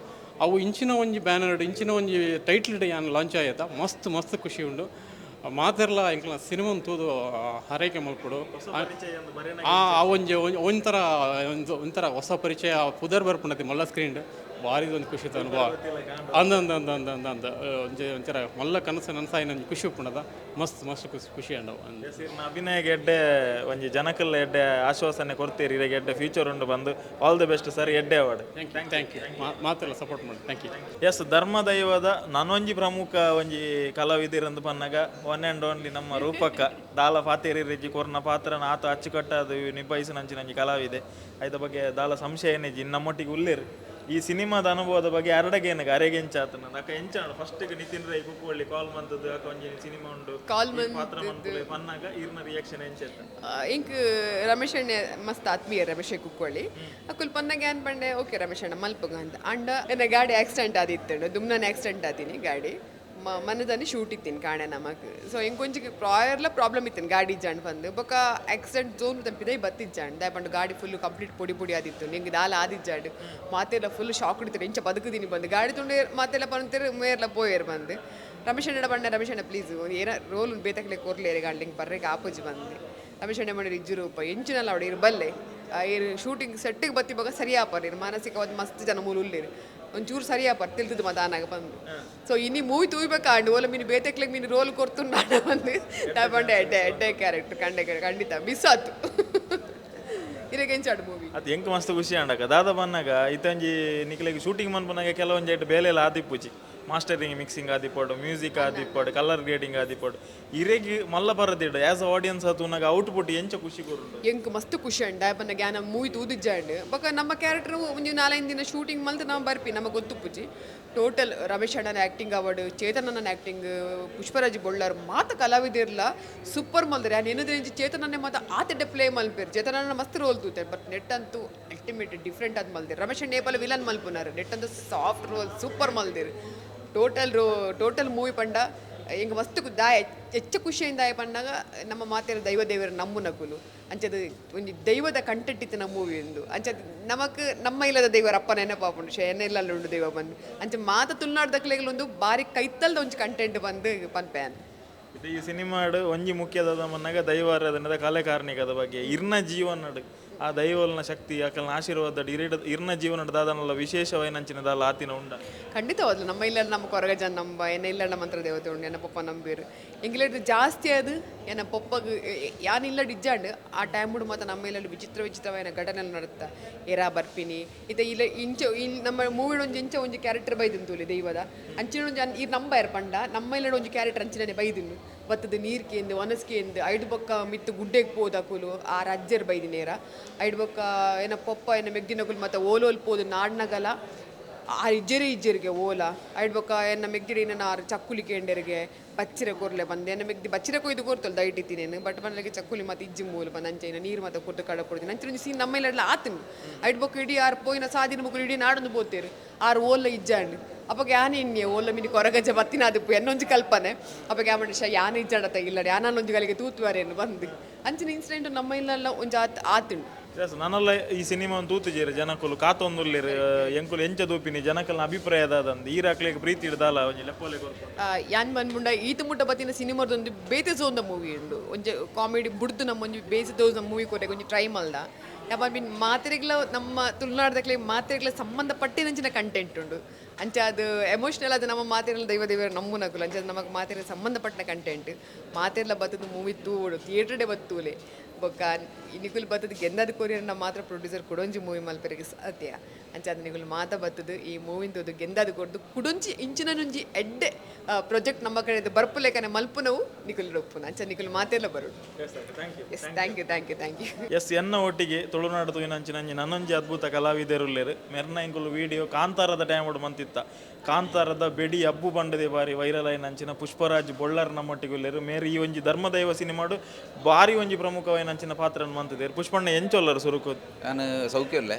ಅವು ಇಂಚಿನ ಒಂಜಿ ಬ್ಯಾನರ್ ಇಂಚಿನ ಒಂಜಿ ಟೈಟ್ಲ್ ಡೇ ಏನು ಲಾಂಚ್ ಆಯ್ತಾ ಮಸ್ತ್ ಖುಷಿ ಉಂಡು ಮಾತೆರ್ಲ ಇಂಕ್ಲ ಸಿನಿಮಾ ತೂದು ಹರೈಕೆ ಮಲ್ಕೊಡು ಒಂಥರ ಹೊಸ ಪರಿಚಯ ಪುದರ್ ಬರ್ಪುಂಡತಿ ಮಲ್ಲ ಸ್ಕ್ರೀನ್ ಭಾರಿ ಒಂದು ಖುಷಿ ಅನುಭವ ಅಂದ ಒಂಥರ ಮಲ್ಲ ಕನಸು ನನ್ಸಾಯಿ ನಂಗೆ ಖುಷಿ ಉಪ್ಪುಂಡದ ಮಸ್ತ್ ಖುಷಿ ಅಂಡವು ಅಭಿನಯಗೆ ಎಡ್ಡೆ ಒಂಜಿ ಜನಕಲ್ಲ ಎಡ್ಡೆ ಆಶ್ವಾಸನೆ ಕೊಡ್ತೀರಿ ಇರಾಗ ಎಡ್ಡೆ ಫ್ಯೂಚರ್ ಉಂಡು ಬಂದು ಆಲ್ ದಿ ಬೆಸ್ಟ್ ಸರ್ ಎಡ್ಡೆ ಅವಾರ್ಡ್ ಥ್ಯಾಂಕ್ ಯು ಮಾತೆಲ್ಲ ಸಪೋರ್ಟ್ ಮಾಡಿ ಥ್ಯಾಂಕ್ ಯು ಎಸ್ ಧರ್ಮದೈವದ ನಾನೊಂಜಿ ಪ್ರಮುಖ ಒಂಜಿ ಕಲಾವಿದಿರಂದು ಪನ್ನಾಗ ಒನ್ ಆ್ಯಂಡ್ ಓನ್ಲಿ ನಮ್ಮ ರೂಪಕ್ಕ ದಾಲ ಫಾತೇರಿ ರೆಜ್ಜಿ ಕೊರ್ನ ಪಾತ್ರನ ಆತ ಅಚ್ಚುಕಟ್ಟಾದ ನಿಭಾಯಿಸಿ ನಂಚಿನ ಕಲಾವಿದೆ ಐದ ಬಗ್ಗೆ ದಾಲ ಸಂಶಯ ಏನಿಜ್ಜಿ ನಮ್ಮೊಟ್ಟಿಗೆ ಉಳ್ಳೇರು ಈ ಸಿನಿಮಾದ ಅನುಭವದ ಬಗ್ಗೆ ಅರಡಗೆ ಏನಕ್ಕೆ ಅರೆಗೆ ಎಂಚಾತನ ಅಕ್ಕ ಎಂಚಾಣ ಫಸ್ಟಿಗೆ ನಿತಿನ್ ರೈ ಕುಕ್ಕುವಳ್ಳಿ ಕಾಲ್ ಮಂತದ್ದು ಅಕ್ಕ ಒಂಜಿ ಸಿನಿಮಾ ಉಂಡು ಪಾತ್ರ ಮಂತುಲೆ ಪನ್ನಾಗ ಈರ್ನ ರಿಯಾಕ್ಷನ್ ಎಂಚಾತ ಇಂಕ್ ರಮೇಶ್ ಅಣ್ಣ ಮಸ್ತ್ ಆತ್ಮೀಯ ರಮೇಶ್ ಕುಕ್ಕುವಳ್ಳಿ ಅಕ್ಕುಲ್ ಪನ್ನಾಗ ಏನ್ ಪಂಡೆ ಓಕೆ ರಮೇಶ್ ಅಣ್ಣ ಮಲ್ಪಗ ಅಂತ ಅಂಡ ನನ್ನ ಗಾಡಿ ಆಕ್ಸಿಡೆಂಟ್ ಆದಿತ್ತು ದುಮ್ನ ಆಕ್ಸಿಡೆಂಟ್ ಆತೀನಿ ಗಾಡಿ ಮನದಲ್ಲಿ ಶೂಟ್ ಇತ್ತೀನಿ ಕಾಣೆ ನಮಗೆ ಸೊ ಇಂಕೊಂಚಿ ಪ್ರಾಬ್ಲಮ್ ಇತ್ತು ಗಾಡಿ ಜಾಂಡ್ ಬಂದು ಬೊಕ್ಕ ಆಕ್ಸಿಡೆಂಟ್ ಝೋನ್ ತಪ್ಪಿದೆ ಬತ್ತಿಜ್ಜಾಂಡ್ ದಾಯಪಂಡು ಗಾಡಿ ಫುಲ್ ಕಂಪ್ಲೀಟ್ ಪುಡಿ ಆದಿತ್ತು ನಿಂಗೆ ದಾಲ ಆದಿಜ್ಜಾಡು ಮಾತೆಲ್ಲ ಫುಲ್ ಶಾಕ್ ಹಿಡಿತಾರೆ ಇಂಚ ಬದುಕಿದ್ದೀನಿ ಬಂದು ಗಾಡಿ ತುಂಡು ಮಾತೆಲ್ಲ ಬಂತಾರೆ ಮೇರ್ಲ ಪೋಯರ್ ಬಂದು ರಮೇಶ್ ಅಣ್ಣ ಪ್ಲೀಸ್ ಏನ ರೋಲ್ ಬೇತಕ್ಲೆ ಕೋರ್ಲೇರೆ ಗಾಂಡಿಂಗ್ ಬರ್ರೆಗೆ ಆಪೋಜಿ ಬಂದು ರಮೇಶ್ ಅಣ್ಣ ಮಾಡಿರಿ ಇಜ್ಜು ರೂಪ ಎಂಚಿನಲ್ಲ ಅವಡು ಇರು ಬಲ್ಲೆ ಇರು ಶೂಟಿಂಗ್ ಸೆಟ್ಟಿಗೆ ಬತ್ತಿ ಬಗ ಸರಿಯಾಪರ್ ಇರು ಮಾನಸಿಕವಾದ ಮಸ್ತ್ ಜನ ಮೂಲ ಉಳ್ಳಿರು ಒಂಚೂರು ಸರಿಯಾಪರ್ ತಿಳ್ತದ ಮದಾನಾಗ ಬಂದು ಸೊ ಇನ್ನಿ ಮೂವಿ ತೂಯ್ಬೇಕಾಂಡು ಓಲ ಮೀನು ಬೇತಕ್ಲೆಗೆ ಮೀನು ರೋಲ್ ಕೊರ್ತುಂಡು ಬಂದು ತಗೊಂಡೆ ಎಡ್ಡೆ ಕ್ಯಾರೆಕ್ಟರ್ ಖಂಡಿತ ಮಿಸ್ ಆತು ಇರಗೆಂಚಾಡು ಮೂವಿ ಅದು ಎಂಕ್ ಮಸ್ತ್ ಖುಷಿ ಅಂಡಕ ದಾದ ಬನ್ನಾಗ ಇತ್ತಂಜಿ ನಿಕ್ಲೆಗೆ ಶೂಟಿಂಗ್ ಮನ್ಪನಾಗ ಕೆಲವೊಂದು ಏಟು ಬೇಲೆಲ್ಲ ಆದಿಪ್ಪುಚಿ ಮಾಸ್ಟರಿಂಗ್ ಮಿಕ್ಸಿಂಗ್ ಆದಿಪ್ಪಡು ಮ್ಯೂಸಿಕ್ ಆದಿಪ್ಪಡು ಕಲರ್ ಗ್ರೇಡಿಂಗ್ ಆದಿಪ್ಪಡು ಇರೆಗಿ ಮಲ್ಲ ಬರದಿಡು ಆ್ಯಸ್ ಅ ಆಡಿಯನ್ಸ್ ಅದು ನನಗೆ ಔಟ್ಪುಟ್ ಎಂಚ ಖುಷಿ ಕೊರುಂಡು ಎಂಕ್ ಮಸ್ತ್ ಖುಷಿ ಅಂಡ ಪಂಡ ಗ್ಯಾನ ಮೂವಿ ತೂದಿಜ್ಜಾಂಡ್ ಬೊಕ ನಮ್ಮ ಕ್ಯಾರೆಕ್ಟರ್ ಒಂಜಿ 4-5 ದಿನ ಶೂಟಿಂಗ್ ಮಲ್ತು ನಾವು ಬರ್ಪಿ ನಮಗೆ ಗೊತ್ತುಪ್ಪುಜಿ ಟೋಟಲ್ ರಮೇಶ್ ಅಣ್ಣನ ಆ್ಯಕ್ಟಿಂಗ್ ಅವಾರ್ಡ್ ಚೇತನನ ಆ್ಯಕ್ಟಿಂಗ್ ಪುಷ್ಪರಾಜ್ ಬೊಳ್ಳಾರ್ ಮಾತ ಕಲಾವಿದಿರ್ಲ ಸೂಪರ್ ಮಲ್ದರೆ ನಾನು ಏನದು ಚೇತನನ್ನೇ ಮಾತ ಆತಡ್ಡೆ ಪ್ಲೇ ಮಲ್ಪೇರು ಚೇತನನ ಮಸ್ತ್ ರೋಲ್ ತೂತಾರೆ ಬಟ್ ನೆಟ್ ಅಂತೂ ಅಲ್ಟಿಮೇಟ್ ಡಿಫ್ರೆಂಟ್ ಅದು ಮಲ್ದಿರು ರಮೇಶ್ ಅಣ್ಣ ನೇಪಾಲ ವಿಲನ್ ಮಲ್ಪುನಾರು ನೆಟ್ ಅಂತೂ ಸಾಫ್ಟ್ ರೋಲ್ ಸೂಪರ್ ಮಲ್ದಿರು ಟೋಟಲ್ ಮೂವಿ ಪಂಡ ಹಿಂಗೆ ಮಸ್ತ್ ದಾಯ ಹೆಚ್ಚು ಖುಷಿಯಿಂದ ಪಂಡಾಗ ನಮ್ಮ ಮಾತೇರು ದೇವರ ನಮ್ಮ ನಕುಲು ಅಂಚದು ಒಂದು ದೈವದ ಕಂಟೆಂಟ್ ಇತ್ತು ನಮ್ಮ ಮೂವಿ ಎಂದು ಅಂಚದು ನಮಕ್ ನಮ್ಮ ಇಲ್ಲದ ದೇವರ ಅಪ್ಪ ನೆನಪಾಪುಂಡು ಶೇನ ಇಲ್ಲ ಉಂಡು ದೇವ ಬಂದು ಅಂಚ ಮಾತ ತುಳುನಾಡ್ದಕ್ಲೆಗಳೊಂದು ಬಾರಿ ಕೈತಲ್ದ ಒಂಚು ಕಂಟೆಂಟ್ ಬಂದು ಪನ್ಪೆ ಅಂತ ಇದು ಈ ಸಿನಿಮಾಡು ಒಂಜಿ ಮುಖ್ಯದ ಮನ್ನಾಗ ದೈವಾರಾಧನದ ಕಲೆ ಕಾರ್ಣಿಕದ ಬಗ್ಗೆ ಇರ್ನ ಜೀವನಡು ಆ ದೈವಲ್ನ ಶಕ್ತಿ ಯಾಕಲ್ನ ಆಶೀರ್ವಾದ ಇರ್ನ ಜೀವನದ ದಾದನಲ್ಲ ವಿಶೇಷವೈನಂಚಿನದಲ್ಲ ಆತಿನ ಉಂಡ ಖಂಡಿತವಾದ್ಲು ನಮ್ಮ ಇಲ್ಲ ನಮ್ಮ ಕೊರಗ ಜನ ನಂಬ ಏನ ಇಲ್ಲ ಮಂತ್ರ ದೇವತೆ ಉಂಡು ಎನ್ನ ಪಪ್ಪ ನಂಬೀರು ಎಂಗಿಲ್ಲಡ್ ಜಾಸ್ತಿ ಅದು ಎನ್ನ ಪಪ್ಪಗೆ ಯಾನಿಲ್ಲ ಇಜ್ಜಾಂಡು ಆ ಟೈಮ್ ಮತ್ತು ನಮ್ಮ ಇಲ್ಲ ವಿಚಿತ್ರವೈನ ಘಟನೆ ನಡುತ್ತಾ ಏರಾ ಬರ್ಪಿನಿ ಇಲ್ಲ ನಮ್ಮ ಮೂವಿ ಒಂಜಿ ಕ್ಯಾರೆಕ್ಟರ್ ಬೈದಿನ್ ತೂಲಿ ದೈವದ ಅಂಚಿನ ಈ ನಂಬ ಪಂಡ ನಮ್ಮ ಇಲ್ಲ ಒಂಜಿ ಕ್ಯಾರೆಕ್ಟರ್ ಅಂಚಿನೇ ಬೈದಿನ್ನು ಬತ್ತದ ನೀರ್ಕೇಂದು ಒನಸ್ಕೇಂದು ಐದು ಬೊಕ್ಕ ಮಿತ್ತು ಗುಡ್ಡೆಗೆ ಪೋದಕುಲು ಆ ರಾಜ್ಯರ್ ಬೈದಿನೇರ ಐದು ಬೊಕ್ಕ ಏನ ಪಪ್ಪ ಏನ ಮೆಗ್ದಿನಕುಲು ಮತ್ತು ಓಲೋಲ್ ಪೋದು ನಾಡ್ನಗಲ ಆ ಇಜ್ಜರಿಗೆ ಓಲ ಐದು ಬೊಕ್ಕ ಏನ ಮೆಗ್ದಿರಿ ಏನ ಚಕ್ಕುಲಿ ಕೇಂಡರಿಗೆ ಬಚ್ಚಿರ ಕೊರ್ಲೆ ಬಂದೆ ಏನ ಮೆಗ್ದಿ ಬಚ್ಚಿರ ಕೊಯ್ದು ಕೊರ್ತಲ್ಲ ದೈಟ್ ಇತ್ತೀನೇನು ಬಟ್ ಬಂದಕ್ಕೆ ಚಕ್ಕುಲಿ ಮತ್ತು ಇಜ್ಜಿ ಮೂಲ ಬಂದು ಅಂಚೆನ ನೀರು ಮತ್ತು ಕೊಟ್ಟು ಕಡ ಕೊಡ್ತೀನಿ ಅಂಚಿನ ಸೀನ್ ನಮ್ಮೆಲ್ಲ ಆತನು ಐದು ಬೊಕ್ಕ ಇಡೀ ಆರು ಪೋಯಿನ ಸಾದಿನ ಮುಗ್ಳು ಇಡೀ ನಾಡೊಂದು ಬೋತೇರು ಆರು ಓಲ್ಲ ಇಜ್ಜಾಂಡು ಅಪ್ಪ ಯಾನ್ ಎಣ್ಣೆ ಓಲ್ಲ ಮಿನಿ ಕೊರಗಜ್ಜ ಬತ್ತಿನ ಅದಪ್ಪು ಎನ್ನೊಂಜಿ ಕಲ್ಪನೆ ಅಪ್ಪ ಮನುಷ್ಯ ಯಾನ್ ಇಜ್ಜಾಡತ್ತ ಇಲ್ಲ ಯಾನೊಂಜಿ ಗಳಿಗೆ ತೂತುವಾರೇನು ಬಂದು ಅಂಚಿನ ಇನ್ಸಿಡೆಂಟ್ ನಮ್ಮ ಇಲ್ಲೆಲ್ಲ ಒಂಜಿ ಆತುಂಡು ನನ್ನಲ್ಲ ಈ ಸಿನಿಮಾ ತೂತುಜೇರು ಜನಕುಲು ಕಾತೊಂದುಲ್ಲೇರು ಎಂಕುಲು ಎಂಚ ದೂಪಿನಿ ಜನಕಲ್ನ ಅಭಿಪ್ರಾಯ ಅದಂದು ಈರಾಕ್ಲಿಗೆ ಪ್ರೀತಿ ಇಡ್ದಲ್ಲ ಒಂಜಿ ಲೆಪ್ಪೋಲೆ ಯಾನ್ ಬಂದ್ಮುಂಡ ಈತ ಮುಟ್ಟ ಬತ್ತಿನ ಸಿನಿಮಾದೊಂದು ಬೇತೆಸೋಂದ ಮೂವಿ ಉಂಡು ಒಂಜಿ ಕಾಮಿಡಿ ಬುಡ್ದು ನಮ್ಮ ಒಂಜಿ ಬೇಸಿದೋಸ ಮೂವಿ ಕೊಟ್ಟೆ ಒಂಜಿ ಟ್ರೈ ಮಲ್ದ ಯಾಪ ಮೀನ್ ಮಾತ್ರೆಗ್ಲ ನಮ್ಮ ತುಳುನಾಡ್ದಕ್ಲೆ ಮಾತ್ರೆಗ್ಲ ಸಂಬಂಧಪಟ್ಟಿನಂಚಿನ ಕಂಟೆಂಟ್ ಉಂಡು ಅಂಚ ಅದು ಎಮೋಷ್ನಲ್ ಅದು ನಮ್ಮ ಮಾತೆಲ್ಲ ದೇವರ ನಮ್ಮ ನಕುಲು ಅಂಚ ನಮಗೆ ಮಾತೆಲ್ಲ ಸಂಬಂಧಪಟ್ಟ ಕಂಟೆಂಟ್ ಮಾತೆಲ್ಲ ಬತ್ತದು ಮೂವಿ ತೂಡು ಥಿಯೇಟ್ರಡೆ ಬತ್ತೂಲೆ ಬೊಕ್ಕ ನಿಕುಲ್ ಬತ್ತದು ಗೆಂದದ ಕೊರಿಯರ್ ನಮ್ಮ ಮಾತ್ರ ಪ್ರೊಡ್ಯೂಸರ್ ಕುಡೊಂಜಿ ಮೂವಿ ಮಲ್ಪರಿಗೆ ಸಾಧ್ಯ ಅಂಚ ಅದು ನಿಕುಲ್ ಮಾತ ಬತ್ತದು ಈ ಮೂವಿಂದು ಗೆಂದದ ಕೊಡ್ದು ಕುಡೊಂಜಿ ಇಂಚಿನೊಂಜಿ ಎಡ್ಡೆ ಪ್ರಾಜೆಕ್ಟ್ ನಮ್ಮ ಕಡೆ ಬರ್ಪುಲೇಕನೆ ಮಲ್ಪುನವು ನಿಕುಲ್ ರೊಪ್ಪುನ ಅಂಚ ನಿಕುಲ್ ಮಾತೆಲ್ಲ ಬರೋಡು ಎಸ್ ಥ್ಯಾಂಕ್ ಯು ಎಸ್ ಎನ್ನ ಒಟ್ಟಿಗೆ ತುಳುನಾಡು ತುಯಿನಂಚಿನಂಜಿ ನನ್ನೊಂಜಿ ಅದ್ಭುತ ಕಲಾವಿದರುಲ್ಲೇರು ಮೆರ್ನ ಇಂಕುಲು ವಿಡಿಯೋ ಕಾಂತಾರದ ಟೈಮ್ ಮಂತಿತ್ತ ಕಾಂತಾರದ ಬೆಡಿ ಅಬ್ಬು ಬಂಡದೆ ಬಾರಿ ವೈರಲ್ ಆಯ್ನಂಚಿನ ಪುಷ್ಪರಾಜ್ ಬೊಳ್ಳರ್ ನಮ್ಮೊಟ್ಟಿಗುಲ್ಲೇರು ಮೇರೆ ಈ ಒಂಜಿ ಧರ್ಮದೈವ ಸಿನಿಮಾಡು ಬಾರಿ ಒಂಜಿ ಪ್ರಮುಖವೈನಂಚಿನ ಪಾತ್ರ ಮಂತಿದ್ದೇರು ಪುಷ್ಪಣ್ಣ ಎಂಚೊಲ್ಲರು ಸುರುಕು ನಾನು ಸೌಖ್ಯಲ್ಲೇ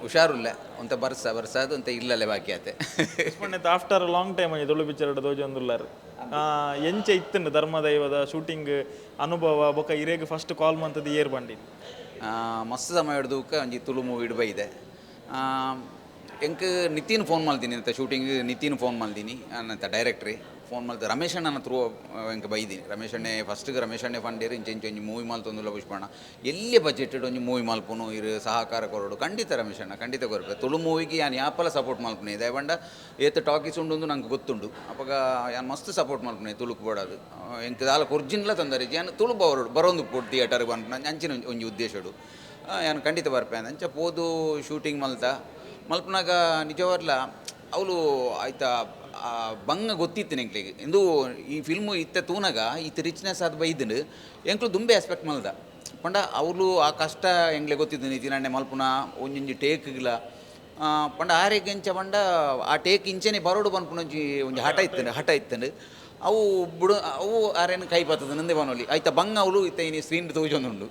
ಹುಷಾರುಲ್ಲ ಒಂತ ಬರ್ಸ ಅದು ಅಂತ ಇಲ್ಲಲ್ಲೇ ಬಾಕಿ ಆತೆ ಪುಷ್ಪಣ್ಣ ಆಫ್ಟರ್ ಲಾಂಗ್ ಟೈಮ್ ಆಗಿ ತುಳು ಪಿಕ್ಚರ್ ದೋಜೊಂದುಲ್ಲಾರು ಎಂಚ ಇತ್ತಂಡು ಧರ್ಮದೈವದ ಶೂಟಿಂಗ್ ಅನುಭವ ಬೊಕ ಇರೇಗ ಫಸ್ಟ್ ಕಾಲ್ ಮಂತದ ಏರ್ ಬಂಡಿ ಮಸ್ತ್ ಸಮಯ ಹಿಡ್ದೂಕ ಒಂಜಿ ತುಳು ಮೂವಿ ಇಡ್ಬೈದೆ ಎಂಕ್ ನಿತಿನ್ ಫೋನ್ ಮಾಡ್ತೀನಿ ಅಂತ ಶೂಟಿಂಗ್ ನಿತಿನ್ ಫೋನ್ ಮಾಡ್ತೀನಿ ಅನ್ನಂತ ಡೈರೆಕ್ಟ್ರಿ ಫೋನ್ ಮಾಡ್ತಾರೆ ರಮೇಶ್ ಅಣ್ಣನ ಥ್ರೂ ಎಂಕ್ ಬೈದೀನಿ ರಮೇಶ್ ಅಣ್ಣೆ ಫಸ್ಟ್ಗೆ ರಮೇಶ್ ಅಣ್ಣೆ ಫಂಡೇರು ಇಂಚೆ ಒಂಜಿ ಮೂವಿ ಮಾಲ್ತೊಂದುಲ್ಲ ಪುಷ್ಪಣ್ಣ ಎಲ್ಲಿ ಬಜೆಟ್ ಒಂಜಿ ಮೂವಿ ಮಾಲ್ಪುನು ಇರು ಸಹಕಾರ ಕೊರೋಡು ಖಂಡಿತ ರಮೇಶ್ ಅಣ್ಣ ಖಂಡಿತ ಕೊರಪೆ ತುಳು ಮೂವಿಗೆ ಯಾನು ಯಾಪಲ ಸಪೋರ್ಟ್ ಮಲ್ಪನೆ ದಯವಂಡ ಏತ್ ಟಾಕೀಸ್ ಉಂಡು ನಂಗೆ ಗೊತ್ತುಂಡು ಅವಾಗ ಯಾನು ಮಸ್ತ್ ಸಪೋರ್ಟ್ ಮಲ್ಪನೆ ತುಳುಕು ಬೋಡದು ಎಂಕ್ ದಾಲ ಒರಿಜಿನಲ ತಂದರೆ ಯಾನು ತುಳು ಬರೋದು ಪೋಡ್ ಥಿಯೇಟರ್ಗೆ ಬಂದು ಅಂಚಿನ ಒಂಜಿ ಉದ್ದೇಶಡು ಯಾನು ಖಂಡಿತ ಬರ್ಪೆ ಅಂಚ ಪೋದು ಶೂಟಿಂಗ್ ಮಲ್ಪನಾಗ ನಿಜವರ್ಲ ಅವಳು ಆಯ್ತಾ ಬಂಗ ಗೊತ್ತಿತ್ತು ಎಂಕ್ಲಿಗೆ ಇಂದು ಈ ಫಿಲ್ಮು ಇತ್ತ ತೂನಾಗ ಇತ್ತ ರಿಚ್ನೆಸ್ ಅದು ಬೈದನು ಎಂಕ್ಲು ದುಂಬೆ ಎಕ್ಸ್ಪೆಕ್ಟ್ ಮಲ್ದ ಪಂಡ ಅವಳು ಆ ಕಷ್ಟ ಎಂಗ್ಲೆ ಗೊತ್ತಿದ್ದು ನಿತಿನಣ್ಣೆ ಮಲ್ಪುನ ಒಂಜೊಂಜಿ ಟೇಕ್ಗಿಲ್ಲ ಪಂಡ ಆರೇಗೆ ಇಂಚ ಪಂಡ ಆ ಟೇಕ್ ಇಂಚೆನೆ ಬರೋಡು ಬಂದ್ಪುನ ಒಂಜಿ ಹಠ ಇತ್ತಂಡು ಅವು ಅವು ಆರೇನು ಕೈ ಬರ್ತದೆ ನಂದೆ ಬನೋಲಿ ಆಯ್ತಾ ಬಂಗ ಅವಳು ಇತ್ತ ಇನಿ ಸ್ಕ್ರೀನ್ ತೋಜೊಂದುಂಡು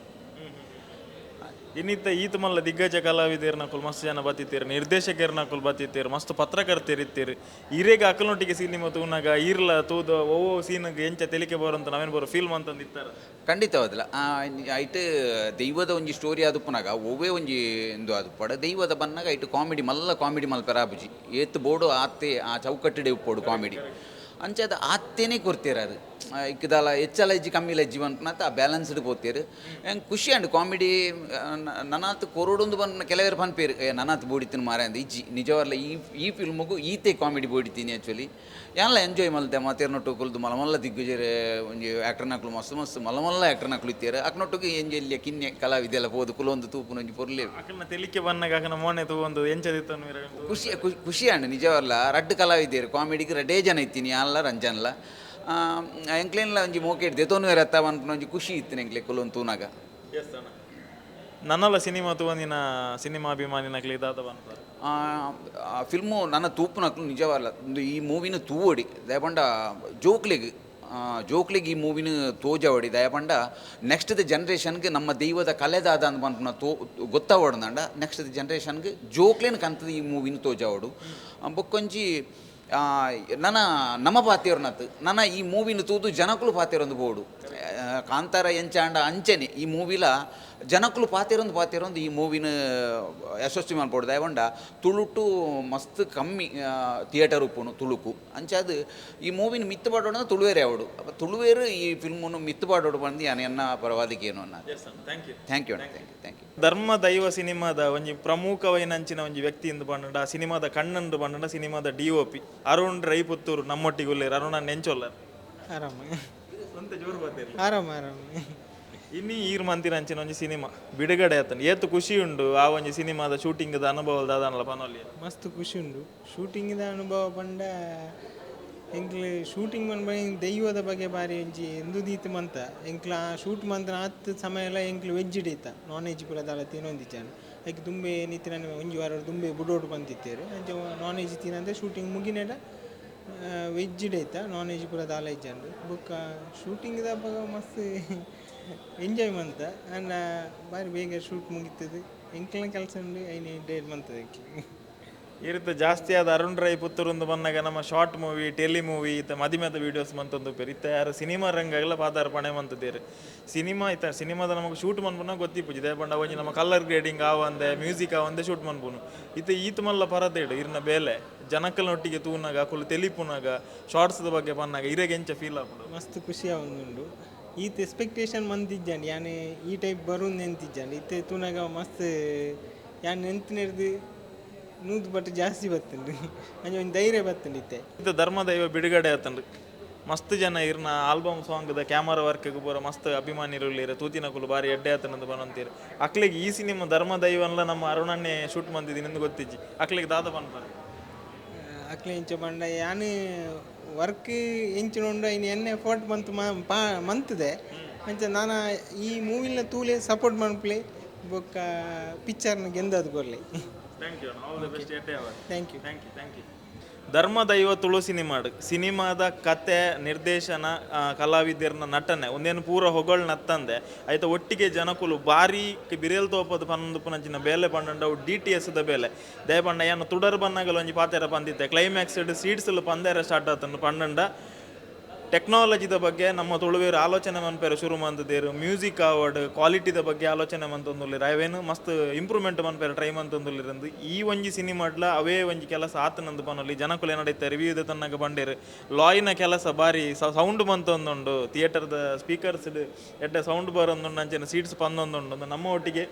ಇನ್ನಿತ್ತ ಈತ ಮಲ್ಲ ದಿಗ್ಗಜ ಕಲಾವಿದರ್ನಕುಲು ಮಸ್ತ್ ಜನ ಬತ್ತಿತ್ತೀರು ನಿರ್ದೇಶಕರ್ನಕುಲು ಬತ್ತಿತ್ತೀರು ಮಸ್ತ್ ಪತ್ರಕರ್ತರಿತ್ತೀರು ಇರೇಗ ಅಕಲ್ನೊಟ್ಟಿಗೆ ಸಿನಿಮಾ ತೂನಾಗ ಈರ್ಲ ತೂದ ಓವೋ ಸೀನ್ಗೆ ಎಂಚ ತೆಲಿಕೆ ಬರೋಂತ ನಾವೇನು ಬರೋ ಫೀಲ್ ಅಂತಂದು ಇತ್ತಾರೆ ಖಂಡಿತವಾದಲ್ಲ ಐಟ್ ದೈವದ ಒಂಜಿ ಸ್ಟೋರಿ ಆದುಪ್ಪನಾಗ ಒವ್ವೇ ಒಂಜಿ ಎಂದು ಆದುಪ್ಪಡ ದೈವದ ಬನ್ನಾಗ ಐಟ್ ಕಾಮಿಡಿ ಮಲ್ಪರ ಆಪುಜಿ ಏತ್ ಬೋಡು ಆತ್ತೆ ಆ ಚೌಕಟ್ಟಿಡೆ ಉಪ್ಪೋಡು ಕಾಮಿಡಿ ಅಂಚದ ಆತ್ತೇನೆ ಕೊರ್ತೀರ ಅದು ಇಕ್ಕದಾಲ ಹೆಚ್ಚಲ ಇಜ್ಜಿ ಕಮ್ಮಿ ಇಜ್ಜಿ ಬಂದ್ಪನತ್ತ ಆ ಬ್ಯಾಲೆನ್ಸ್ಡ್ ಪೋತೀರು ಹೆಂಗೆ ಖುಷಿ ಅಂಡ್ ಕಾಮಿಡಿ ನನಾತ್ ಕೊರೋಡೊಂದು ಬಂದು ಕೆಲವರು ಪನ್ಪೇರು ನನಾತ್ ಬೋಡಿತೀನಿ ಮಾರ ಅಂದ ಇಜ್ಜಿ ನಿಜವಲ್ಲ ಈ ಫಿಲ್ಮಿಗೂ ಈತೆ ಕಾಮಿಡಿ ಬೋಡಿತೀನಿ ಆ್ಯಕ್ಚುಲಿ ಎಲ್ಲ ಎಂಜಾಯ್ ಮಲ್ತೆ ಮಾತೇರ್ನೊಟ್ಟು ಕುಲ್ದು ಮಲಮಲ್ಲ ದಿಗ್ಗಜರೆ ಒಂಜಿ ಆ್ಯಕ್ಟರ್ನಕ್ಲು ಮಸ್ತ್ ಮಸ್ತ್ ಮಲಮಲ್ಲ ಆ್ಯಕ್ಟರ್ನಕ್ಲು ಇತ್ತಾರೆ ಅಕ್ನೊಟ್ಟಿಗೆ ಎಂಜಿ ಇಲ್ಲಿ ಕಿನ್ನೆ ಕಲಾವಿದೆಲ್ಲ ಹೋದು ಕುಲೊಂದು ತೂಪು ಒಂಜಿ ಪೊರ್ಲೆ ಅಕಲ್ನ ತೆಲಿಕೆ ಬಂದಾಗ ಅಕನ ಮೋನೆ ತಗೊಂಡು ಎಂಚದಿತ್ತು ಖುಷಿ ಅಂಡ್ ನಿಜವಲ್ಲ ರಡ್ಡು ಕಲಾವಿದ್ಯರು ಕಾಮಿಡಿಗೆ ರಡ್ಡೇ ಜನ ಇತ್ತೀನಿ ಎಲ್ಲ ರಂಜನ್ಲ ಎಂಕ್ಲೇನ್ಲ ಒಂಜಿ ಮೋಕೆ ಇಡ್ದೆ ತೊಂದು ರತ್ತ ಅನ್ಪನ ಒಂಜಿ ಖುಷಿ ಇತ್ತು ಎಂಕ್ಲೆ ಕುಲೊಂದು ತೂನಾಗ ನನ್ನಲ್ಲ ಸಿನಿಮಾ ತಗೊಂಡಿನ ಸಿನಿಮಾ ಅಭಿಮಾನಿನಕ್ಲಿ ಇದಾದ ಬಂತ ಫಿಲ್ಮು ನನ್ನ ತೂಪುನಕ್ಲು ನಿಜವಲ್ಲ ಈ ಮೂವಿನ ತೂವಡಿ ದಯಪಂಡ ಜೋಕ್ಲಿಗೆ ಈ ಮೂವಿನ ತೋಜವಡಿ ದಯಪಂಡ ನೆಕ್ಸ್ಟ್ ದ ಜನ್ರೇಷನ್ಗೆ ನಮ್ಮ ದೈವದ ಕಲೆದಾದ ಅಂತ ಬಂದ್ಪನ ಗೊತ್ತಾವಡ್ದಂಡ ನೆಕ್ಸ್ಟ್ ದ ಜನ್ರೇಷನ್ಗೆ ಜೋಕ್ಲೇನು ಕಂತದ ಈ ಮೂವಿನ ತೋಜವಡು ಬೊಕ್ಕೊಂಜಿ ನಮ್ಮ ಪಾತಿಯವ್ರನತ್ತು ನನ್ನ ಈ ಮೂವಿನ ತೂದು ಜನಕ್ಕಳು ಪಾತಿರೊಂದು ಬೋಡು ಕಾಂತಾರ ಎಂಚಾಂಡ ಅಂಚನೆ ಈ ಮೂವಿಲ ಜನಕ್ಕಳು ಪಾತಿರೊಂದು ಈ ಮೂವಿನ ಯಶಸ್ವಿ ಮಾಡ್ಬೋಡು ದಯವಂಡ ತುಳುಟು ಮಸ್ತ್ ಕಮ್ಮಿ ಥಿಯೇಟರ್ ಉಪ್ಪುನು ತುಳುಕು ಅಂಚಾದ ಈ ಮೂವಿನ ಮಿತ್ತು ಪಾಡೋಣ ತುಳುವೇರೆ ಅವಡು ತುಳುವೇರು ಈ ಫಿಲ್ಮನ್ನು ಮಿತ್ತು ಪಾಡೋಡು ಬಂದು ಎನ್ನ ಪರವಾದಿಕೆ ಏನು ಅನ್ನ ಥ್ಯಾಂಕ್ ಯು ಧರ್ಮ ದೈವ ಸಿನಿಮಾದ ಒಂಜಿ ಪ್ರಮುಖವೈನಂಚಿನ ಒಂಜಿ ವ್ಯಕ್ತಿ ಎಂದು ಬಂಡ ಆ ಸಿನಿಮಾದ ಕಣ್ಣಂದು ಬಂಡ ಸಿನಿಮಾದ DOP ಅರುಣ್ ರೈ ಪುತ್ತೂರು ನಮ್ಮೊಟ್ಟಿಗುಲ್ಲೇರು ಅರುಣ ನೆಂಚೊಲ್ಲರ್ ಆರಾಮ ಸ್ವಂತ ಜೋರು ಬರ್ತೀರಿ ಆರಾಮ ಆರಾಮ ಇನ್ನಿ ಈರ್ ಮಂತಿನಂಚಿನ ಒಂಜಿ ಸಿನಿಮಾ ಬಿಡುಗಡೆ ಆತನ ಏತು ಖುಷಿ ಉಂಡು ಆ ಒಂಜಿ ಸಿನಿಮಾದ ಶೂಟಿಂಗ್ದ ಅನುಭವದ ಅದನ್ನಲ್ಲ ಪನೊಲ್ಲಿ ಮಸ್ತ್ ಖುಷಿ ಉಂಡು ಶೂಟಿಂಗ್ದ ಅನುಭವ ಪಂಡ ಎಂಕ್ಲೆ ಶೂಟಿಂಗ್ ಬಂದ ದೈವದ ಬಗ್ಗೆ ಬಾರಿ ಒಂಜಿ ಎಂದು ದೀತು ಮಂತ ಎಂಕ್ಲ ಶೂಟ್ ಮಂತನ ಹತ್ತು ಸಮಯ ಎಲ್ಲ ಎಂಕ್ಲು ವೆಜ್ ಹಿಡಿತ ನಾನ್ ವೆಜ್ ಪೂರ ದಾಲ ತಿನ್ನೊಂದಿಚ್ಚಾನು ಅದಕ್ಕೆ ತುಂಬೆ ನಿತ್ತಿನ ಒಂಜಿ ವಾರ ತುಂಬೆ ಬುಡೋಡು ಬಂದಿತ್ತೇರು ಅಂಚೆ ನಾನ್ ವೆಜ್ ತಿನ್ನಂದ್ರೆ ಶೂಟಿಂಗ್ ಮುಗಿನೇಡ ವೆಜ್ ಹಿಡಿತ ನಾನ್ ವೆಜ್ ಪೂರ ದಾಲ ಇಜ್ಜಂಡು ಬೊಕ್ಕ ಶೂಟಿಂಗ್ದ ಬಗ್ಗೆ ಮಸ್ತ್ ಎಂಜಾಯ್ ಮಂತ ಅಂಡ್ ಬಾರಿ ಬೇಗ ಶೂಟ್ ಮುಗಿತದೆ ಎಂಕ್ಲ ಕೆಲಸ ಉಂಡು ಐನು ಡೇಟ್ ಮಂತದ ಎಂಕ್ಲೆ ಈ ರೀತಿ ಜಾಸ್ತಿ ಆದ ಅರುಣ್ ರೈ ಪುತ್ತೂರೊಂದು ಬಂದಾಗ ನಮ್ಮ ಶಾರ್ಟ್ ಮೂವಿ ಟೆಲಿ ಮೂವಿ ಇತ್ತ ಮದಿಮೆದ ವೀಡಿಯೋಸ್ ಮಂತೊಂದು ಪೇರು ಇತ್ತ ಯಾರು ಸಿನಿಮಾ ರಂಗಾಗೆಲ್ಲ ಪಾದಾರ್ಪಣೆ ಮಂತದೇರು ಸಿನಿಮಾ ಇತ್ತ ಸಿನಿಮಾದ ನಮಗೆ ಶೂಟ್ ಮನ್ಪುನ ಗೊತ್ತಿಪ್ಪುಜಿ ದೇಪಂಡ ಒಂಜಿ ನಮ್ಮ ಕಲರ್ ಗ್ರೇಡಿಂಗ್ ಆವಂದೆ ಮ್ಯೂಸಿಕ್ ಆವಂದೆ ಶೂಟ್ ಮನ್ಪುನು ಇತ್ತ ಈತ್ ಮಲ್ಲ ಪರದೇಡು ಇರ್ನ ಬೇಲೆ ಜನಕ್ಕಲನೊಟ್ಟಿಗೆ ತೂನಾಗ ಕುಲು ತೆಲಿಪುನಾಗ ಶಾರ್ಟ್ಸ್ದ ಬಗ್ಗೆ ಪನ್ನಾಗ ಇರೆಗೆ ಎಂಚ ಫೀಲ್ ಆಗ್ಬಿಡು ಮಸ್ತ್ ಖುಷಿ ಆವೊಂದುಂಡು ಈತ ಎಕ್ಸ್ಪೆಕ್ಟೇಷನ್ ಮಂತಿಜ್ಜಂಡು ಯಾನೆ ಈ ಟೈಪ್ ಬರೋದು ನೆಂತಿಜ್ಜಂಡು ಇತ್ತೆ ತೂನಾಗ ಮಸ್ತ್ ಯಾನ್ ನೆಂತಿನಿರ್ದು ನೂದು ಬಟ್ ಜಾಸ್ತಿ ಬರ್ತಂಡು ಅಂಚೆ ಒಂದು ಧೈರ್ಯ ಬರ್ತಂಡು ಇತ್ತೆ ಇದು ಧರ್ಮದೈವ ಬಿಡುಗಡೆ ಆತಂಡು ಮಸ್ತ್ ಜನ ಇರ್ನ ಆಲ್ಬಮ್ ಸಾಂಗ್ದ ಕ್ಯಾಮರಾ ವರ್ಕ್ಗೆ ಪೂರ ಮಸ್ತ್ ಅಭಿಮಾನಿರುಳ್ಳಿರ ತೂತಿನ ಕುಲು ಬಾರಿ ಎಡ್ಡೆ ಆತನಂದು ಬನಂತೀರು ಅಕ್ಲಿಗೆ ಈ ಸಿನಿಮಾ ಧರ್ಮದೈವನ್ಲ ನಮ್ಮ ಅರುಣನ್ನೇ ಶೂಟ್ ಮಂತಿದ್ದೀನಿ ಎಂದು ಗೊತ್ತಿಜ್ಜಿ ಅಕ್ಲಿಗೆ ದಾದ ಬಂದ್ಬಾರ ಅಕ್ಲೆ ಇಂಚ ಬಂಡ ಯಾನು ವರ್ಕ್ ಎಂಚಿನೊಂಡು ಇನ್ನು ಎಣ್ಣೆ ಫೋಟ್ ಬಂತು ಮಂತದೆ ಅಂಚೆ ನಾನು ಈ ಮೂವಿನ ತೂಲೆ ಸಪೋರ್ಟ್ ಮನ್ಪ್ಲೆ ಬೊಕ್ಕ ಪಿಕ್ಚರ್ನ ಗೆಂದದು ಕೊರ್ಲೆ ಥ್ಯಾಂಕ್ ಯು ಧರ್ಮದೈವ ತುಳು ಸಿನಿಮಾದ ಕತೆ ನಿರ್ದೇಶನ ಕಲಾವಿದರ್ನ ನಟನೆ ಒಂದೇನು ಪೂರ ಹೊಗಳು ನತ್ತಂದೆ ಆಯ್ತು ಒಟ್ಟಿಗೆ ಜನಕುಲು ಬಾರಿ ಬಿರೇಲ್ ತೋಪದ ಪನ್ನೊಂದು ಪುನಂಚಿನ ಬೇಲೆ ಪಂಡ DTS ದ ಬೇಲೆ ದಯಪಂಡ ಏನು ತುಡರ್ ಬನ್ನಾಗಲು ಒಂಜಿ ಪಾತೆರ ಪಂದಿತ್ತೆ ಕ್ಲೈಮ್ಯಾಕ್ಸ್ ಸೀಡ್ಸ್ಲು ಪಂದೇರ ಸ್ಟಾರ್ಟ್ ಆತನು ಪಂಡ ಟೆಕ್ನಾಲಜಿದ ಬಗ್ಗೆ ನಮ್ಮ ತುಳುವೇರು ಆಲೋಚನೆ ಮನ್ಪೇರು ಶುರು ಮಂತದೇರು ಮ್ಯೂಸಿಕ್ ಅವಾರ್ಡ್ ಕ್ವಾಲಿಟಿದ ಬಗ್ಗೆ ಆಲೋಚನೆ ಮಂತೊಂದುಲ್ಲಿರ ಅವೇನು ಮಸ್ತ್ ಇಂಪ್ರೂವ್ಮೆಂಟ್ ಮನ್ಪೇರು ಟ್ರೈ ಮಂತೊಂದುಲ್ಲಿರಂದು ಈ ಒಂಜಿ ಸಿನಿಮಾಡ್ಲ ಅವೇ ಒಂಜಿ ಕೆಲಸ ಆತನಂದು ಪನೊಲ್ಲಿ ಜನಕುಲು ಏನಡೈತೆ ರಿವ್ಯೂದ ತನ್ನಗ ಬಂಡೇರು ಲಾಯ್ನ ಕೆಲಸ ಬಾರಿ ಸೌಂಡ್ ಮಂತೊಂದುಂಡು ಥಿಯೇಟರ್ದ ಸ್ಪೀಕರ್ಸ್ ಎಡ್ಡೆ ಸೌಂಡ್ ಬರೋಂದುಂಡು ಅಂಚೆನ ಸೀಟ್ಸ್ ಪಂದೊಂದುಂಡು ನಮ್ಮ ಒಟ್ಟಿಗೆ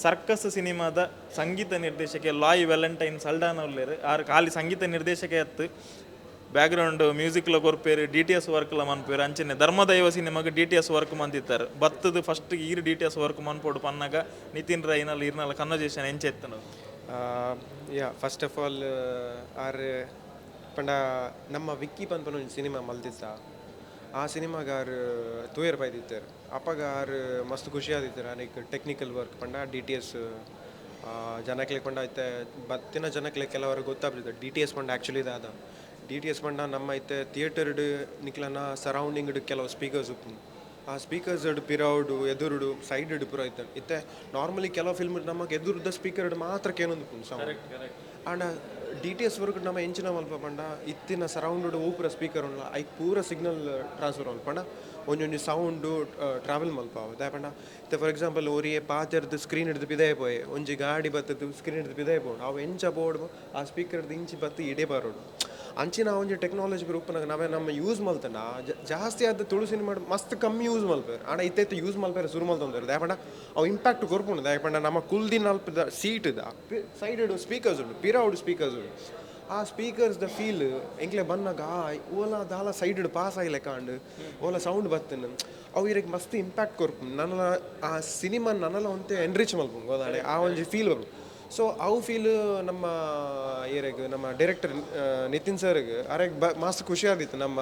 ಸರ್ಕಸ್ ಸಿನಿಮಾದ ಸಂಗೀತ ನಿರ್ದೇಶಕ ಲಾಯ್ ವ್ಯಾಲೆಂಟೈನ್ ಸಲ್ಡಾನ್ ಉಳ್ಳೇರು ಆರು ಖಾಲಿ ಸಂಗೀತ ನಿರ್ದೇಶಕ ಎತ್ತು ಬ್ಯಾಕ್ಗ್ರೌಂಡ್ ಮ್ಯೂಸಿಕ್ಲ ಕೊರ್ಪೇರು DTS ವರ್ಕ್ಲ ಮನ್ಪೇರು ಅಂಚನೆ ಧರ್ಮದೈವ ಸಿನಿಮಾಗೆ DTS ವರ್ಕ್ ಮಂತಿತ್ತಾರೆ ಬತ್ತದ ಫಸ್ಟ್ ಈರು DTS ವರ್ಕ್ ಮನ್ಪೋಡು ಪನ್ನಾಗ ನಿತಿನ್ ರೈನಲ್ಲಿ ಇರ್ನಲ್ಲ ಕನ್ವರ್ಜೇಷನ್ ಎಂಚೆ ಎತ್ತನ ಯಾ ಫಸ್ಟ್ ಆಫ್ ಆಲ್ ಆರ್ ಪಂಡ ನಮ್ಮ ವಿಕ್ಕಿ ಪನ್ಪನ ಒಂದು ಸಿನಿಮಾ ಮಲ್ತಿತ್ತ ಆ ಸಿನಿಮಾಗ ಆರು ತೂಯರ್ ಬೈದಿತ್ತಾರೆ ಅಪ್ಪಾಗ ಆರು ಮಸ್ತ್ ಖುಷಿ ಆದಿತ್ತಾರೆ ಅದಕ್ಕೆ ಟೆಕ್ನಿಕಲ್ ವರ್ಕ್ ಪಂಡ DTS ಜನಕ್ಲೆ ಪಂಡ ಐತೆ ಬತ್ತಿನ ಜನಕ್ಲೆ ಕೆಲವರು ಗೊತ್ತಾಗ್ಬಿಡ್ತಾರೆ DTS ಪಂಡ ಆ್ಯಕ್ಚುಲಿ ಇದಾದ DTS ಪಂಡ ನಮ್ಮ ಐತೆ ಥಿಯೇಟರ್ಡ್ ನಿಕ್ಲನ ಸರೌಂಡಿಂಗ್ ಕೆಲವು ಸ್ಪೀಕರ್ಸ್ ಉಪ್ಪು ಆ ಸ್ಪೀಕರ್ಸ್ ಪಿರೌಡು ಎದುರುಡು ಸೈಡ್ ಪೂರ ಐತೆ ಇತ್ತೆ ನಾರ್ಮಲಿ ಕೆಲವು ಫಿಲ್ಮ್ ನಮಗೆ ಎದುರುದ ಸ್ಪೀಕರ್ ಮಾತ್ರ ಕೇನೊಂದು ಸೌಂಡ್ ಆಂಡ DTS ವರ್ಕ್ ನಮ್ಮ ಎಂಚಿನ ಮಲ್ಪ ಪಂಡ ಇತ್ತಿನ ಸರೌಂಡ್ ಊಪುರ ಸ್ಪೀಕರ್ ಉಂಡ ಐಕ್ ಪೂರ ಸಿಗ್ನಲ್ ಟ್ರಾನ್ಸ್ಫರ್ ಮಲ್ಪಂಡ ಒಂಜೊಂಜಿ ಸೌಂಡು ಟ್ರಾವೆಲ್ ಮಲ್ಪ ದಾಯಪಂಡ ಇತ್ತೆ ಫಾರ್ ಎಕ್ಸಾಂಪಲ್ ಒರಿಯೇ ಪಾತೆರ್ದು ಸ್ಕ್ರೀನ್ ಹಿಡಿದು ಪಿದಾಯ ಪೋಯೆ ಒಂಜಿ ಗಾಡಿ ಬತ್ತದು ಸ್ಕ್ರೀನ್ ಹಿಡಿದು ಪಿದಾಯ ಪೋಡು ಅವು ಎಂಚ ಬೋಡು ಆ ಸ್ಪೀಕರ್ದು ಇಂಚಿ ಬತ್ತು ಇಡೇ ಬರೋಡು ಅಂಚಿನ ಒಂಜಿ ಟೆಕ್ನಾಲಜಿ ರೂಪನಾಗ ನಾವೇ ನಮ್ಮ ಯೂಸ್ ಮಲ್ತನ ಜಾಸ್ತಿ ಆದ ತುಳು ಸಿನಿಮಾ ಮಸ್ತ್ ಕಮ್ಮಿ ಯೂಸ್ ಮಲ್ಪೇರು ಆಣ ಇತ್ತೆ ಯೂಸ್ ಮಲ್ಪೇರು ಶುರು ಮಲ್ತಂದರು ದಾಯಪಂಡ ಅವು ಇಂಪ್ಯಾಕ್ಟ್ ಕೊರ್ಪುಂಡು ದಾಯಪಂಡ ನಮ್ಮ ಕುಲ್ದಿನ ಅಲ್ಪದ ಸೀಟ್ದ ಸೈಡ್ ಸ್ಪೀಕರ್ಸ್ ಉಂಡು ಪಿರೌಡ್ ಸ್ಪೀಕರ್ಸ್ ಉಂಡು ಆ ಸ್ಪೀಕರ್ಸ್ ದ ಫೀಲ್ ಎಂಕ್ಲೆ ಬಂದಾಗ ಓಲಾ ದಾಲ ಸೈಡ್ ಪಾಸ್ ಆಗಿ ಲೆಕ್ಕಾಂಡು ಓಲಾ ಸೌಂಡ್ ಬತ್ತನು ಅವು ಇರಕ್ಕೆ ಮಸ್ತ್ ಇಂಪ್ಯಾಕ್ಟ್ ಕೊರ್ಪು ನನ್ನ ಆ ಸಿನಿಮಾ ನನ್ನಲ್ಲ ಒಂತೆ ಎನ್ರಿಚ್ ಮಲ್ಪು ಗೋದಾಡೆ ಆ ಒಂಜಿ ಫೀಲ್ ಬರು ಸೊ ಅವು ಫೀಲ್ ನಮ್ಮ ಏರೆಗ್ ನಮ್ಮ ಡೈರೆಕ್ಟರ್ ನಿತಿನ್ ಸರ್ಗೆ ಅರೆಗ್ ಮಸ್ತ್ ಖುಷಿ ಆಗಿತ್ತು ನಮ್ಮ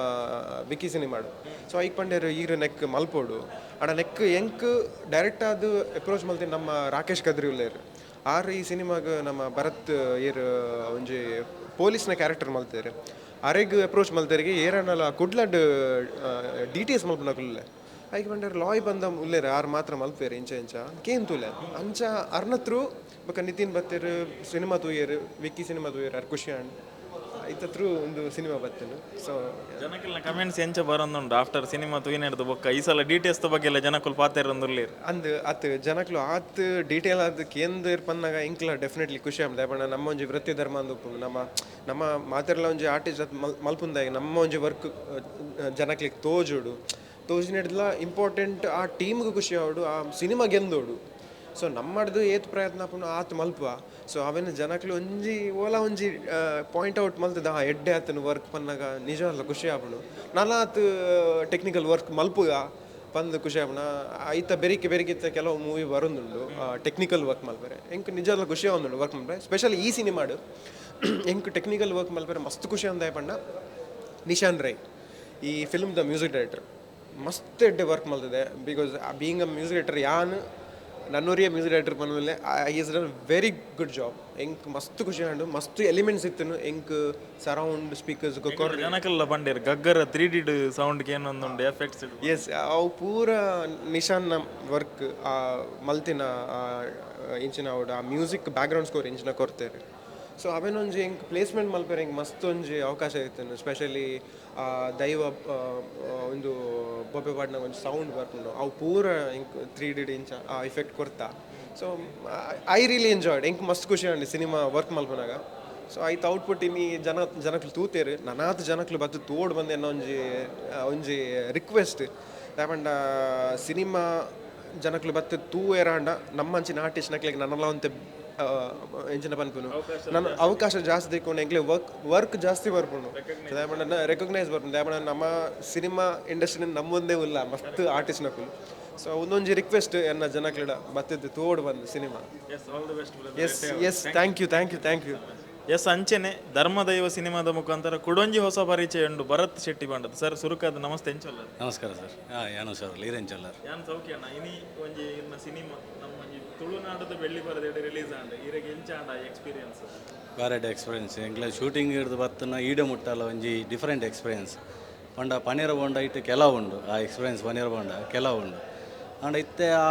ವಿಕಿ ಸಿನಿಮಾಡು ಸೊ ಐಕ್ ಪಂಡೇರು ಈರು ನೆಕ್ ಮಲ್ಪೋಡು ಆಡ ನೆಕ್ ಎಂಕ್ ಡೈರೆಕ್ಟ್ ಆದ ಅಪ್ರೋಚ್ ಮಲ್ತೀನಿ ನಮ್ಮ ರಾಕೇಶ್ ಕದ್ರಿ ಉಲ್ಲೇರು ಆರು ಈ ಸಿನಿಮಾಗ ನಮ್ಮ ಭರತ್ ಏರು ಒಂಜಿ ಪೊಲೀಸ್ನ ಕ್ಯಾರೆಕ್ಟರ್ ಮಲ್ತೇರು ಅರೆಗ್ ಅಪ್ರೋಚ್ ಮಲ್ತೇರಿಗೆ ಏರನ್ನಲ್ಲ ಕುಡ್ಲಡ್ DTS ಮಲ್ಪನಕುಲ್ಲೆ ಐಕ್ ಪಂಡೇರು ಲಾಯ್ ಬಂದ ಉಲ್ಲೇರು ಆರು ಮಾತ್ರ ಮಲ್ಪೇರು ಇಂಚ ಇಂಚ ಕೇನ್ ತುಲೆ ಅಂಚ ಅರ್ನತ್ರು ಬೊಕ ನಿತಿನ್ ಬತ್ತೇರು ಸಿನಿಮಾ ತೂಯೇರು ವಿಕ್ಕಿ ಸಿನಿಮಾ ತೂಯೇರು ಅರ್ ಖುಷಿ ಆಂಡ್ ಐತತ್ರು ಒಂದು ಸಿನಿಮಾ ಬತ್ತೇನು ಸೊ ಜನಕ್ಕೆಲ್ಲ ಕಮೆಂಟ್ಸ್ ಎಂಚ ಬರೋದುಂಡು ಆಫ್ಟರ್ ಸಿನಿಮಾ ತೂಯಿನೆಡ್ದು ಬೊಕ್ಕ ಈ ಸಲ DTS ಬಗ್ಗೆ ಎಲ್ಲ ಜನಕ್ಕಲು ಪಾತೇರಂದುರ್ಲೇರು ಅಂದ್ ಅತ್ ಜನಕ್ಲು ಆತ್ ಡೀಟೇಲ್ ಆದ ಕೇಂದ್ರ ಪನ್ನಾಗ ಇಂಕ್ಲ ಡೆಫಿನೆಟ್ಲಿ ಖುಷಿ ಆಮ್ದು ಯಾಪಣ್ಣ ನಮ್ಮ ಒಂಜಿ ವೃತ್ತಿ ಧರ್ಮ ಅಂದ್ ಉಪ್ಪು ನಮ್ಮ ಮಾತೆರ್ಲ ಒಂಜಿ ಆರ್ಟಿಸ್ಟ್ ಮಲ್ಪುಂದಾಗಿ ನಮ್ಮ ಒಂಜಿ ವರ್ಕ್ ಜನಕ್ಲಿಗೆ ತೋಜಿನೆಡ್ಲ ಇಂಪಾರ್ಟೆಂಟ್ ಆ ಟೀಮ್ಗೆ ಖುಷಿ ಆವಡು ಆ ಸಿನಿಮಾ ಗೆಂದೋಡು ಸೊ ನಮ್ಮದು ಏತ್ ಪ್ರಯತ್ನ ಪುನಃ ಆತ್ ಮಲ್ಪ ಸೊ ಅವೇನು ಜನಕ್ಲು ಒಂಜಿ ಓಲಾ ಒಂಜಿ ಪಾಯಿಂಟ್ ಔಟ್ ಮಲ್ತದ ಎಡ್ಡೆ ಆತನು ವರ್ಕ್ ಪನ್ನಾಗ ನಿಜ ಅಲ್ಲ ಖುಷಿ ಆಪುನು ನಾನು ಆತ್ ಟೆಕ್ನಿಕಲ್ ವರ್ಕ್ ಮಲ್ಪುಗ ಬಂದು ಖುಷಿ ಆಪುನ ಐತ ಬೆರಿಕೆ ಕೆಲವು ಮೂವಿ ಬರೋದುಂಡು ಟೆಕ್ನಿಕಲ್ ವರ್ಕ್ ಮಲ್ಪರೆ ಎಂಕ್ ನಿಜ ಅಲ್ಲ ಖುಷಿ ಆವೊಂದುಂಡು ವರ್ಕ್ ಮಲ್ಪರೆ ಸ್ಪೆಷಲಿ ಈ ಸಿನಿಮಾಡು ಎಂಕ್ ಟೆಕ್ನಿಕಲ್ ವರ್ಕ್ ಮಲ್ಪರೆ ಮಸ್ತ್ ಖುಷಿ ಅಂದಾಯ ಪಂಡ ನಿಶಾನ್ ರೈ ಈ ಫಿಲ್ಮ್ದ ಮ್ಯೂಸಿಕ್ ಡೈರೆಕ್ಟರ್ ಮಸ್ತ್ ಎಡ್ಡೆ ವರ್ಕ್ ಮಲ್ತದೆ because being a music director ಯಾನ್ ನನ್ನೂರಿಯ ಮ್ಯೂಸಿಕ್ ಡೈರೆಕ್ಟರ್ ಬಂದಮೇಲೆ is done very good job ಎಂಕ್ ಮಸ್ತ್ ಖುಷಿ ಆಂಡು ಮಸ್ತ್ ಎಲಿಮೆಂಟ್ಸ್ ಇತ್ತು ಎಂಕ್ ಸರೌಂಡ್ ಸ್ಪೀಕರ್ಸ್ ಜನಕ್ಕೆಲ್ಲ ಬಂಡೇರು ಗಗ್ಗರ 3D ಸೌಂಡ್ಗೆ ಏನೊಂದುಂಡು ಎಫೆಕ್ಟ್ಸ್ ಎಸ್ ಅವು ಪೂರ ನಿಶಾನ್ನ ವರ್ಕ್ ಆ ಮಲ್ತಿನ ಇಂಚಿನ ಅವಡು ಆ ಮ್ಯೂಸಿಕ್ ಬ್ಯಾಕ್ಗ್ರೌಂಡ್ ಸ್ಕೋರ್ ಇಂಚಿನ ಕೊಡ್ತೇವೆ ಸೊ ಅವೇನೊಂಜಿ ಎಂಕ್ ಪ್ಲೇಸ್ಮೆಂಟ್ ಮಲ್ಪೇರೆ ಎಂಕ್ ಮಸ್ತ್ ಒಂಜಿ ಅವಕಾಶ ಇತ್ತು ಸ್ಪೆಷಲಿ ದೈವ ಒಂದು ಬೊಬ್ಬೆ ಪಾಡ್ನಾಗ ಒಂದು ಸೌಂಡ್ ಬರ್ಕೊಂಡು ಅವು ಪೂರ ಎಂಕ್ 3D ಇಂಚ ಆ ಇಫೆಕ್ಟ್ ಕೊಡ್ತಾ ಸೊ ಐ ರಿಯಲಿ ಎಂಜಾಯ್ಡ್ ಎಂಕ್ ಮಸ್ತ್ ಖುಷಿ ಆಂಡಿ ಸಿನಿಮಾ ವರ್ಕ್ ಮಲ್ಪನಾಗ ಸೊ ಐತ್ ಔಟ್ಪುಟ್ ಇನ್ನಿ ಜನಕ್ಲು ತೂತೇರು ನನಾತ್ ಜನಕ್ಲು ಬತ್ತು ತೋಡ್ ಬಂದು ಅನ್ನೋ ಒಂಜಿ ರಿಕ್ವೆಸ್ಟ್ ಯಾಪಂಡ ಸಿನಿಮಾ ಜನಕ್ಲು ಬತ್ತು ತೂ ಏರಾಂಡ ನಮ್ಮಂಚಿನ ಆರ್ಟಿಸ್ಟ್ ನಕ್ಲಿಗೆ ನನ್ನಲ್ಲ ಒಂತೆ ಎಂಚಿನ ಪನ್ಪುನು ನನ್ನ ಅವಕಾಶ ಜಾಸ್ತಿ ತಿಕ್ಕೊಂಡು ಎಂಕ್ಲೆ ವರ್ಕ್ ಜಾಸ್ತಿ ಬರ್ಪುಂಡು ದಾಯಪಂಡ ರೆಕಗ್ನೈಸ್ ಬರ್ಪುಂಡು ದಾಯಪಂಡ ನಮ್ಮ ಸಿನಿಮಾ ಇಂಡಸ್ಟ್ರಿ ನಮ್ಮೊಂದೇ ಇಲ್ಲ ಮಸ್ತ್ ಆರ್ಟಿಸ್ಟ್ ನಕುಲು ಸೊ ಒಂದೊಂಜಿ ರಿಕ್ವೆಸ್ಟ್ ಎನ್ನ ಜನಕ್ಲಿಡ ಬತ್ತಿದ್ದು ತೋಡ್ ಬಂದು cinema yes thank you yes ಅಂಚೆನೆ ಧರ್ಮದೈವ ಸಿನಿಮಾದ ಮುಖಾಂತರ ಕುಡೊಂಜಿ ಹೊಸ ಪರಿಚಯ ಉಂಡು ಭರತ್ ಶೆಟ್ಟಿ ಬಂಡದ್ದು ಸರ್ ಸುರುಕಾದ ನಮಸ್ತೆ ಎಂಚೊಲ್ಲ ನಮಸ್ಕಾರ ಸರ್ ಯಾನು ಸರ್ ಲೀರೆಂಚಲ್ಲರ್ ಯಾನ್ ಸೌಖ್ಯಣ್ಣ ಇನಿ ಒಂಜಿ ಇನ್ನ ಸಿನಿಮಾ ನಮ್ಮ ಒಂಜಿ ತುಳುನಾಡದ ಬೆಳ್ಳಿ ಬರದೇಡೆ ರಿಲೀಸ್ ಆಂಡೆ ಈರೆಗೆ ಎಂಚಾಂಡ ಎಕ್ಸ್ಪೀರಿಯನ್ಸ್ ಬೇರೆ ಎಕ್ಸ್ಪೀರಿಯನ್ಸ್ ಎಂಕ್ಲ ಶೂಟಿಂಗ್ ಹಿಡಿದು ಬತ್ತನ ಈಡ ಮುಟ್ಟಲ್ಲ ಒಂಜಿ ಡಿಫ್ರೆಂಟ್ ಎಕ್ಸ್ಪೀರಿಯನ್ಸ್ ಪಂಡ ಪನೀರ ಬೋಂಡ ಇಟ್ಟು ಕೆಲವು ಉಂಡು ಆ ಎಕ್ಸ್ಪೀರಿಯನ್ಸ್ ಪನೀರ ಬೋಂಡ ಕೆಲವು ಉಂಡು ಅಂಡ್ ಇತ್ತೆ ಆ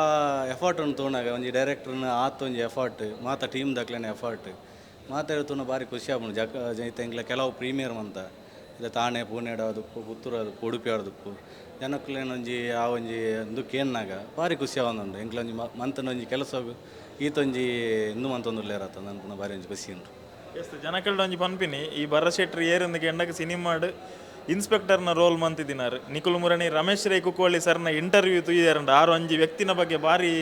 ಎಫರ್ಟ್ ಉಂಟು ತೋಣಾಗ ಒಂಜಿ ಡೈರೆಕ್ಟರ್ನ ಆತ ಒಂಜಿ ಎಫರ್ಟ್ ಮಾತ ಟೀಮ್ ದಕ್ಲೇನೆ ಎಫರ್ಟ್ ಮಾತಾಡ್ತುನ ಭಾರಿ ಖುಷಿ ಆಪುಂಡು ಜೈತ ಎಂಕ್ಲ ಕೆಲವು ಪ್ರೀಮಿಯರ್ ಮಂತ ಇದು ತಾಣೆ ಪೂಣೆಡ್ ಆದುಪ್ಪು ಪುತ್ತೂರು ಆದುಪ್ಪು ಉಡುಪಿ ಆದುಪ್ಪು ಜನಕ್ಲೇನೊಂಜಿ ಆ ಒಂಜಿ ದುಃಖೇನ್ನಾಗ ಭಾರಿ ಖುಷಿ ಆವೊಂದುಂಡು ಎಂಕ್ಲೊಂಜಿ ಮಂತನ ಒಂಜಿ ಕೆಲಸ ಈತೊಂಜಿ ಇಂದು ಮಂತೊಂದುಲ್ಲೇರತ್ತ ನನ್ಪುನ ಭಾರಿ ಒಂಜಿ ಖುಷಿ ಉಂಟು ಎಷ್ಟು ಜನಕಲ್ಡ ಒಂಜಿ ಪನ್ಪಿನಿ ಈ ಭರತ್ ಶೆಟ್ಟಿ ಏರೊಂದಿಗೆ ಎಂಡಕ್ಕೆ ಸಿನಿಮಾಡ್ ಇನ್ಸ್ಪೆಕ್ಟರ್ನ ರೋಲ್ ಮಂತಿದಿನಾರು ನಿಖುಲ್ ಮುರಣಿ ರಮೇಶ್ ರೈ ಕುಕ್ಕೋಳಿ ಸರ್ನ ಇಂಟರ್ವ್ಯೂ ತುಯ್ಯಾರಂಡ ಆರು ಒಂಜಿ ವ್ಯಕ್ತಿನ ಬಗ್ಗೆ ಭಾರಿ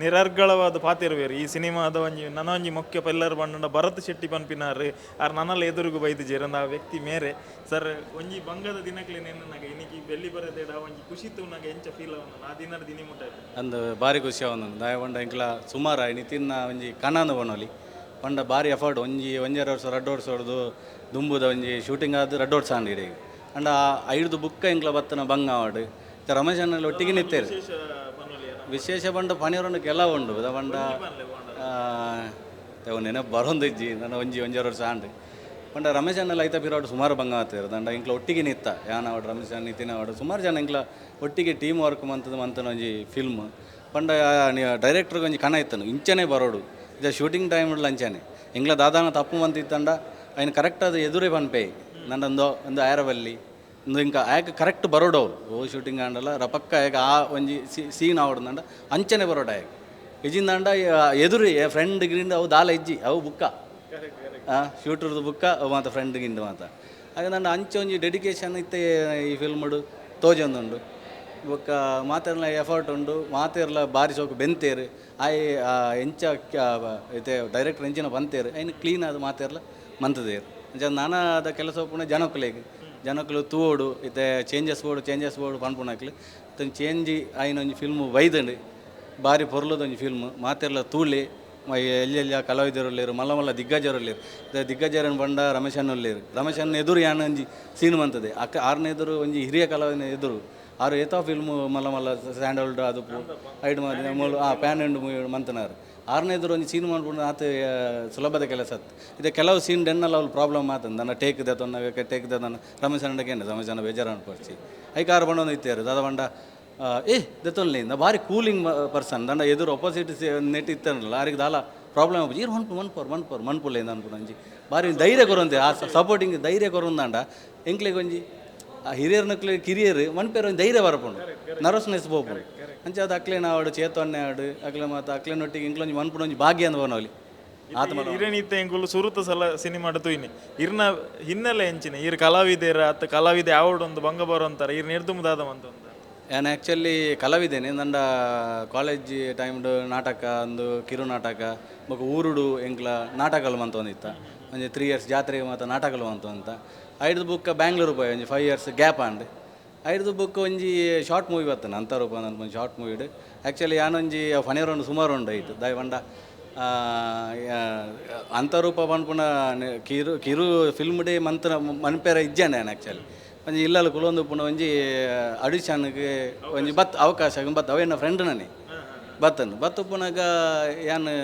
ನಿರರ್ಗಳವಾದ ಪಾತಿರುವೇರು ಈ ಸಿನಿಮಾದ ಒಂಜಿ ನನ್ನ ಒಂಜಿ ಮುಖ್ಯ ಪೆಲ್ಲರ್ ಬಂಡ ಭರತ್ ಶೆಟ್ಟಿ ಪನ್ಪಿನಾರು ಆರು ನನ್ನಲ್ಲ ಎದುರುಗು ಬೈದಿಜೇರಂದ ಆ ವ್ಯಕ್ತಿ ಮೇರೆ ಸರ್ ಒಂಜಿ ಬಂಗದ ದಿನಕ್ಲೆ ನೆನನಾಗ ಇನಿಕಿ ಬೆಳ್ಳಿ ಬರದೇಡ ಒಂಜಿ ಖುಷಿ ತೂನಾಗ ಎಂಚ ಫೀಲ್ ಅವನ ಆ ದಿನದ ದಿನಿ ಮುಟ್ಟ ಅಂದು ಭಾರಿ ಖುಷಿ ಆವೊಂದು ದಾಯಪಂಡ ಎಂಕ್ಲ ಸುಮಾರು ನಿತಿನ್ನ ಒಂಜಿ ಕಣ್ಣಾಂದು ಬಣ್ಣೊಲಿ ಪಂಡ ಭಾರಿ ಎಫರ್ಟ್ ಒಂಜೆರಡು ವರ್ಷ 2 ವರ್ಷ ಹೊಡೆದು ದುಂಬುದ ಒಂಜಿ ಶೂಟಿಂಗ್ ಆದ 2 ವರ್ಷ ಆಂಡ್ ಇಡೀ ಅಂಡ ಐದು ಬುಕ್ಕ ಎಂಕ್ಲ ಬತ್ತನ ಬಂಗ ಆವಡು ರಮೇಶ್ ಅನ್ನಲ್ಲಿ ಒಟ್ಟಿಗೆ ನಿತ್ತೇರು ವಿಶೇಷ ಬಂಡ ಪನಿಯರೊಂದು ಕೆಲ ಉಂಡು ಬಂಡ ನೆನಪು ಬರೋಂದು ಇಜ್ಜಿ ನನ್ನ ಒಂಜೆರಡು ವರ್ಷ ಆಂಡ್ ಪಂಡ ರಮೇಶ್ ಅನ್ನಲ್ಲಿ ಐತ ಪಿರಾಡು ಸುಮಾರು ಬಂಗ ಆತೇರು ದಂಡ ಇಂಕ್ಲ ಒಟ್ಟಿಗೆ ನಿತ್ತ ಯಾನ ಆವಡು ರಮೇಶ್ ಅನ್ನ ನಿತಿನ ಆವಡು ಸುಮಾರು ಜನ ಇಂಕ್ಲ ಒಟ್ಟಿಗೆ ಟೀಮ್ ವರ್ಕ್ ಮಂತನ ಒಂಜಿ ಫಿಲ್ಮ್ ಪಂಡ ಡೈರೆಕ್ಟ್ರಿಗೆ ಒಂಜಿ ಕಣ ಇತ್ತನು ಇಂಚನೆ ಬರೋಡು ಇದು ಶೂಟಿಂಗ್ ಟೈಮ್ ಅಂಚನೆ ಇಂಗ್ಲ ದಾದಾನ ತಪ್ಪು ಮಂತಿತ್ತಂಡ ఆయన కరెక్ట్ అది ఎదురే పనిపోయి నన్ను ಒಂದು ಆಯರವಲ್ಲಿ ಒಂದು ఇంకా ಆಯಕ ಕರೆಕ್ಟ್ ಬರೋಡವ್ರು ಓ ಶೂಟಿಂಗ್ ಆಂಡಲ್ಲ ರಪಕ್ಕ ಆಯಕ ಆ ಒಂಜಿ ಸೀನ್ ಆವಡ್ದಂಡ ಅಂಚನೆ ಬರೋಡ ಆಯಕ ಇಜಿಂದಾಂಡ ಎದುರು ಫ್ರೆಂಡ್ ಗಿಂಡ ಅವು ದಾಲ ಇಜ್ಜಿ ಅವು ಬುಕ್ಕ ಶೂಟರ್ದು ಬುಕ್ಕ ಅವು ಮಾತ ಫ್ರೆಂಡ್ ಗಿಂಡು ಮಾತ ಹಾಗೆ ನಂಡ ಅಂಚೆ ಒಂಜಿ ಡೆಡಿಕೇಶನ್ ಇತ್ತೆ ಈ ಫಿಲ್ಮ್ಡು ತೋಜೊಂದುಂಡು ಬೊಕ್ಕ ಮಾತೆರ್ಲ ಎಫರ್ಟ್ ಉಂಡು ಮಾತೆರ್ಲ ಬಾರಿ ಸೋಕು ಬೆಂತೇರು ಆಯ್ ಎಂಚ ಇತ್ತೆ ಡೈರೆಕ್ಟರ್ ಎಂಚಿನ ಬಂತೇರು ಐನು ಕ್ಲೀನ್ ಆದ ಮಾತೆರ್ಲ ಮಂತದೇರು ನಾನಾದ ಕೆಲಸ ಒಪ್ಪುಣ ಜನಕ್ಕಲು ತೂವೋಡು ಇತ್ತೆ ಚೇಂಜಸ್ ಬೋರ್ಡು ಪನ್ಪುಣಕ್ಲು ತಂದು ಚೇಂಜಿ ಆಯ್ನ ಒಂಜಿ ಫಿಲ್ಮು ವೈದಂಡು ಬಾರಿ ಪೊರ್ಲದೊಂಜಿ ಫಿಲ್ಮ್ ಮಾತೆರ್ಲ ತೂಳಿ ಎಲ್ಲೆಲ್ಲ ಕಲಾವಿದರುಲ್ಲೇರು ಮಲ್ಲ ದಿಗ್ಗಜರುಲ್ಲೇರು ದಿಗ್ಗಜರನ್ನು ಬಂಡ ರಮೇಶ್ ಅನ್ನ ಎದುರು ಯಾನ ಒಂಜಿ ಸೀನ್ ಮಂತದೆ ಆರನೇ ಎದುರು ಒಂಜಿ ಹಿರಿಯ ಕಲಾವಿದನ ಎದುರು ಆರು ಏತಾ ಫಿಲ್ಮು ಮಲ್ಲ ಸ್ಯಾಂಡಲ್ವುಡ್ ಅದು ಐಡ್ ಮಾಡಿ ಮೂಲ ಪ್ಯಾನ್ ಎಂಡ್ ಮಂತನಾರು ಆರನೇ ಎದುರು ಒಂದು ಸೀನ್ ಮಾಡ್ಬಿಟ್ಟು ಆತ ಸುಲಭದ ಕೆಲಸ ಇದೆ ಕೆಲವು ಸೀನ್ ಡೆನ್ನಲ್ಲ ಅವ್ಳು ಪ್ರಾಬ್ಲಮ್ ಆತಂದು ನನ್ನ ಟೇಕ್ದೆ ನನ್ನ ರಮೇಶ್ ಅಣ್ಣ ಬೇಜಾರು ಅನ್ಪರ್ಸಿ ಐಕಾರು ಬಂಡೊಂದು ಇತ್ತೇರು ದಾದ ಬಂಡ ದತ್ತೊಂದು ಭಾರಿ ಕೂಲಿಂಗ್ ಪರ್ಸನ್ ದಂಡ ಎದುರು ಅಪೋಸಿಟ್ ನೆಟ್ ಇತ್ತನಲ್ಲ ಆರಿಗೆ ದಾಲ ಪ್ರಾಬ್ಲಮ್ ಆಗಿ ಇರು ಮನ್ಪುಲೇಂದ ಅನ್ಪುಣಂಜಿ ಭಾರಿ ಧೈರ್ಯ ಕೊರಂತೆ ಆ ಸಪೋರ್ಟಿಂಗ್ ಧೈರ್ಯ ಕೊರಂದಾಂಡ ಎಂಕ್ಲೆಗೆ ಒಂಜಿ ಹಿರಿಯರ್ನಕ್ಲೆ ಕಿರಿಯರು ಮನ್ಪೇರು ಒಂದು ಧೈರ್ಯ ಬರಪುಂಡು ನರ್ವಸ್ನೆಸ್ ಬೋಪುಂಡು ಅಂಚೆ ಅದು ಅಕ್ಲೇನ ಆಡು ಚೇತೊನ್ನೆ ಆಡು ಅಕ್ಲೆ ಮತ್ತು ಅಕ್ಲೇನೊಟ್ಟಿಗೆ ಇಂಕ್ಲೊಂಜಿ ಮನ್ಪುಣ ಒಂಜಿ ಭಾಗ್ಯ ಅಂದ್ ಬನವಲಿ ಇರೇನಿತ್ತೆ ಎಂಕುಲು ಸುರುತ ಸಲ ಸಿನಿಮಾ ತುಯ್ನಿ ಇರ್ನ ಹಿನ್ನೆಲೆ ಎಂಚಿನ ಇರ್ ಕಲಾವಿದರ ಅತ್ತ ಕಲಾವಿದೆ ಯಾವಡು ಒಂದು ಭಂಗ ಬರೋ ಅಂತಾರೆ ಇರ್ ನಿರ್ದುಮದಾದ ಅಂತ ನಾನು ಆ್ಯಕ್ಚುಲಿ ಕಲಾವಿದ್ದೇನೆ ನಂಡ ಕಾಲೇಜ್ ಟೈಮ್ಡು ನಾಟಕ ಒಂದು ಕಿರು ನಾಟಕ ಮತ್ತು ಊರುಡು ಎಂಕ್ಲ ನಾಟಕಗಳು ಮಂತೊಂದಿತ್ತ ಒಂಜಿ 3 years ಜಾತ್ರೆಗೆ ಮತ್ತು ನಾಟಕಗಳು ಅಂತ ಐದು ಬುಕ್ ಬ್ಯಾಂಗ್ಳೂರು ಹೋಯ್ ಒಂಜಿ 5 years ಗ್ಯಾಪ್ ಅಂಡ್ ಐದು ಬುಕ್ ಒಂಜಿ ಶಾರ್ಟ್ ಮೂವಿ ಬರ್ತೇನೆ ಅಂತರೂಪ ನನ್ನ ಒಂದು ಶಾರ್ಟ್ ಮೂವಿಡು ಆ್ಯಕ್ಚುಲಿ ಯಾನೊಂಜಿ ಫನೇರೊಂದು ಸುಮಾರು ಉಂಡು ಐತು ದಾಯ್ ಬಂಡ ಅಂತರೂಪ ಪನ್ಪುನ ಕಿರು ಫಿಲ್ಮ್ ಡೇ ಮಂತ್ರ ಮನ್ಪೇರ ಇಜ್ಜಾನೆ ನಾನು ಆ್ಯಕ್ಚುಲಿ ಒಂಜಿ ಇಲ್ಲಲ್ಲ ಕುಲೊಂದು ಪುಣ ಒಂಜಿ ಅಡಿಷನ್ಗೆ ಒಂಜಿ ಅವಕಾಶ ಬತ್ತ ಅವೇನ ಫ್ರೆಂಡ್ ನನಿ ಬತ್ತು ಪುನಗ ಯಾನು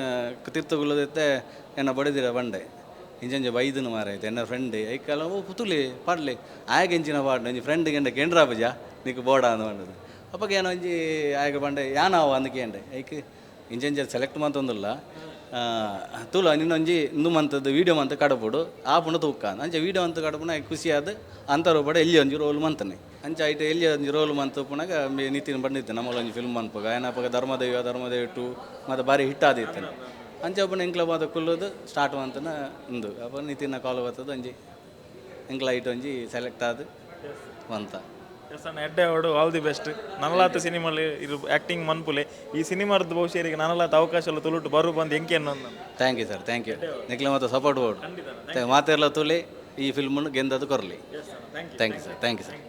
ತಿರ್ತಗುಲದೈತೆ ಎನ್ನ ಬಡಿದಿರ ಬಂಡೆ ಇಂಜಂಜ ಬೈದನು ಮಾರಾಯ್ತು ಎನ್ನ ಫ್ರೆಂಡ್ ಐಕಲ್ಲ ಓ ಪುತುಲಿ ಪಾಡ್ಲಿ ಆಗ ಎಂಚಿನ ಪಾಡ್ನ ಒಂಜಿ ಫ್ರೆಂಡ್ಗೆ ಎಂಡ ಕೆಂಡ್ರಾ ಬಜ ನೀಕು ಬೋಡ ಅಂದ್ ಬಂಡದು ಅಪ್ಪಗೆ ಏನೋ ಒಂಜಿ ಆಗ ಬಂಡೆ ಯಾನಾವ ಅಂದಕ್ಕೆ ಎಂಡೆ ಐಕ್ ಇಂಜಂಜ ಸೆಲೆಕ್ಟ್ ಮಂತೊಂದುಲ್ಲ ತೂಲ ನಿನ್ನೊಂಜಿ ಇಂದು ಮಂತದ್ದು ವೀಡಿಯೋ ಮಂತ ಕಡಪುಡು ಆ ಪುಣ ತೂಕ ಅಂಚೆ ವೀಡಿಯೋ ಅಂತ ಕಡಪುಣ ಖುಷಿ ಆದ ಅಂತರು ಪಡ ಎಲ್ಲಿ ಒಂಜಿ ರೋಲ್ ಮಂತನೆ ಅಂಚೆ ಐಟು ಎಲ್ಲಿ ಒಂಜಿ ರೋಲ್ ಮಂತ ಪುಣಗ ನಿತಿನ್ ಬಂದಿತ್ತೆ ನಮ್ಮಲ್ಲಿ ಒಂಜಿ ಫಿಲ್ಮ್ ಅನ್ಪಗ ಏನಪ್ಪಗ ಧರ್ಮದೇವಿ 2 ಮತ್ತು ಬಾರಿ ಹಿಟ್ ಆದಿತ್ತು ಅಂಚೆ ಒಬ್ಬನ ಎಂಕ್ಲ ಮಾತ ಕುಲ್ಲೋದು ಸ್ಟಾರ್ಟ್ ಮಂತನ ಇಂದು ಅಪ್ಪ ನಿತಿನ ಕಾಲ್ ಬರ್ತದೆ ಒಂಜಿ ಎಂಕ್ಲ ಐಟ್ ಒಂಜಿ ಸೆಲೆಕ್ಟ್ ಆದ ಅಂತ ಎಡ್ಡೆ ಅವಡು ಆಲ್ ದಿ ಬೆಸ್ಟ್ ನನಲಾತ ಸಿನಿಮಾಲಿ ಇದು ಆ್ಯಕ್ಟಿಂಗ್ ಮನ್ಪುಲೆ ಈ ಸಿನಿಮಾದ ಬಹುಶೇರಿಗೆ ನನಲಾತ ಅವಕಾಶ ತುಳುಟು ಬರು ಬಂದು ಎಂಕೆ ಅನ್ನೋದು thank you sir thank you ನಿಕ್ಲ ಮತ್ತು ಸಪೋರ್ಟ್ ಬೋರ್ಡ್ ಮಾತೆಲ್ಲ ತುಲೆ ಈ ಫಿಲ್ಮನ್ನು ಗೆಂದದು ಕೊರಲಿ ಥ್ಯಾಂಕ್ ಯು ಸರ್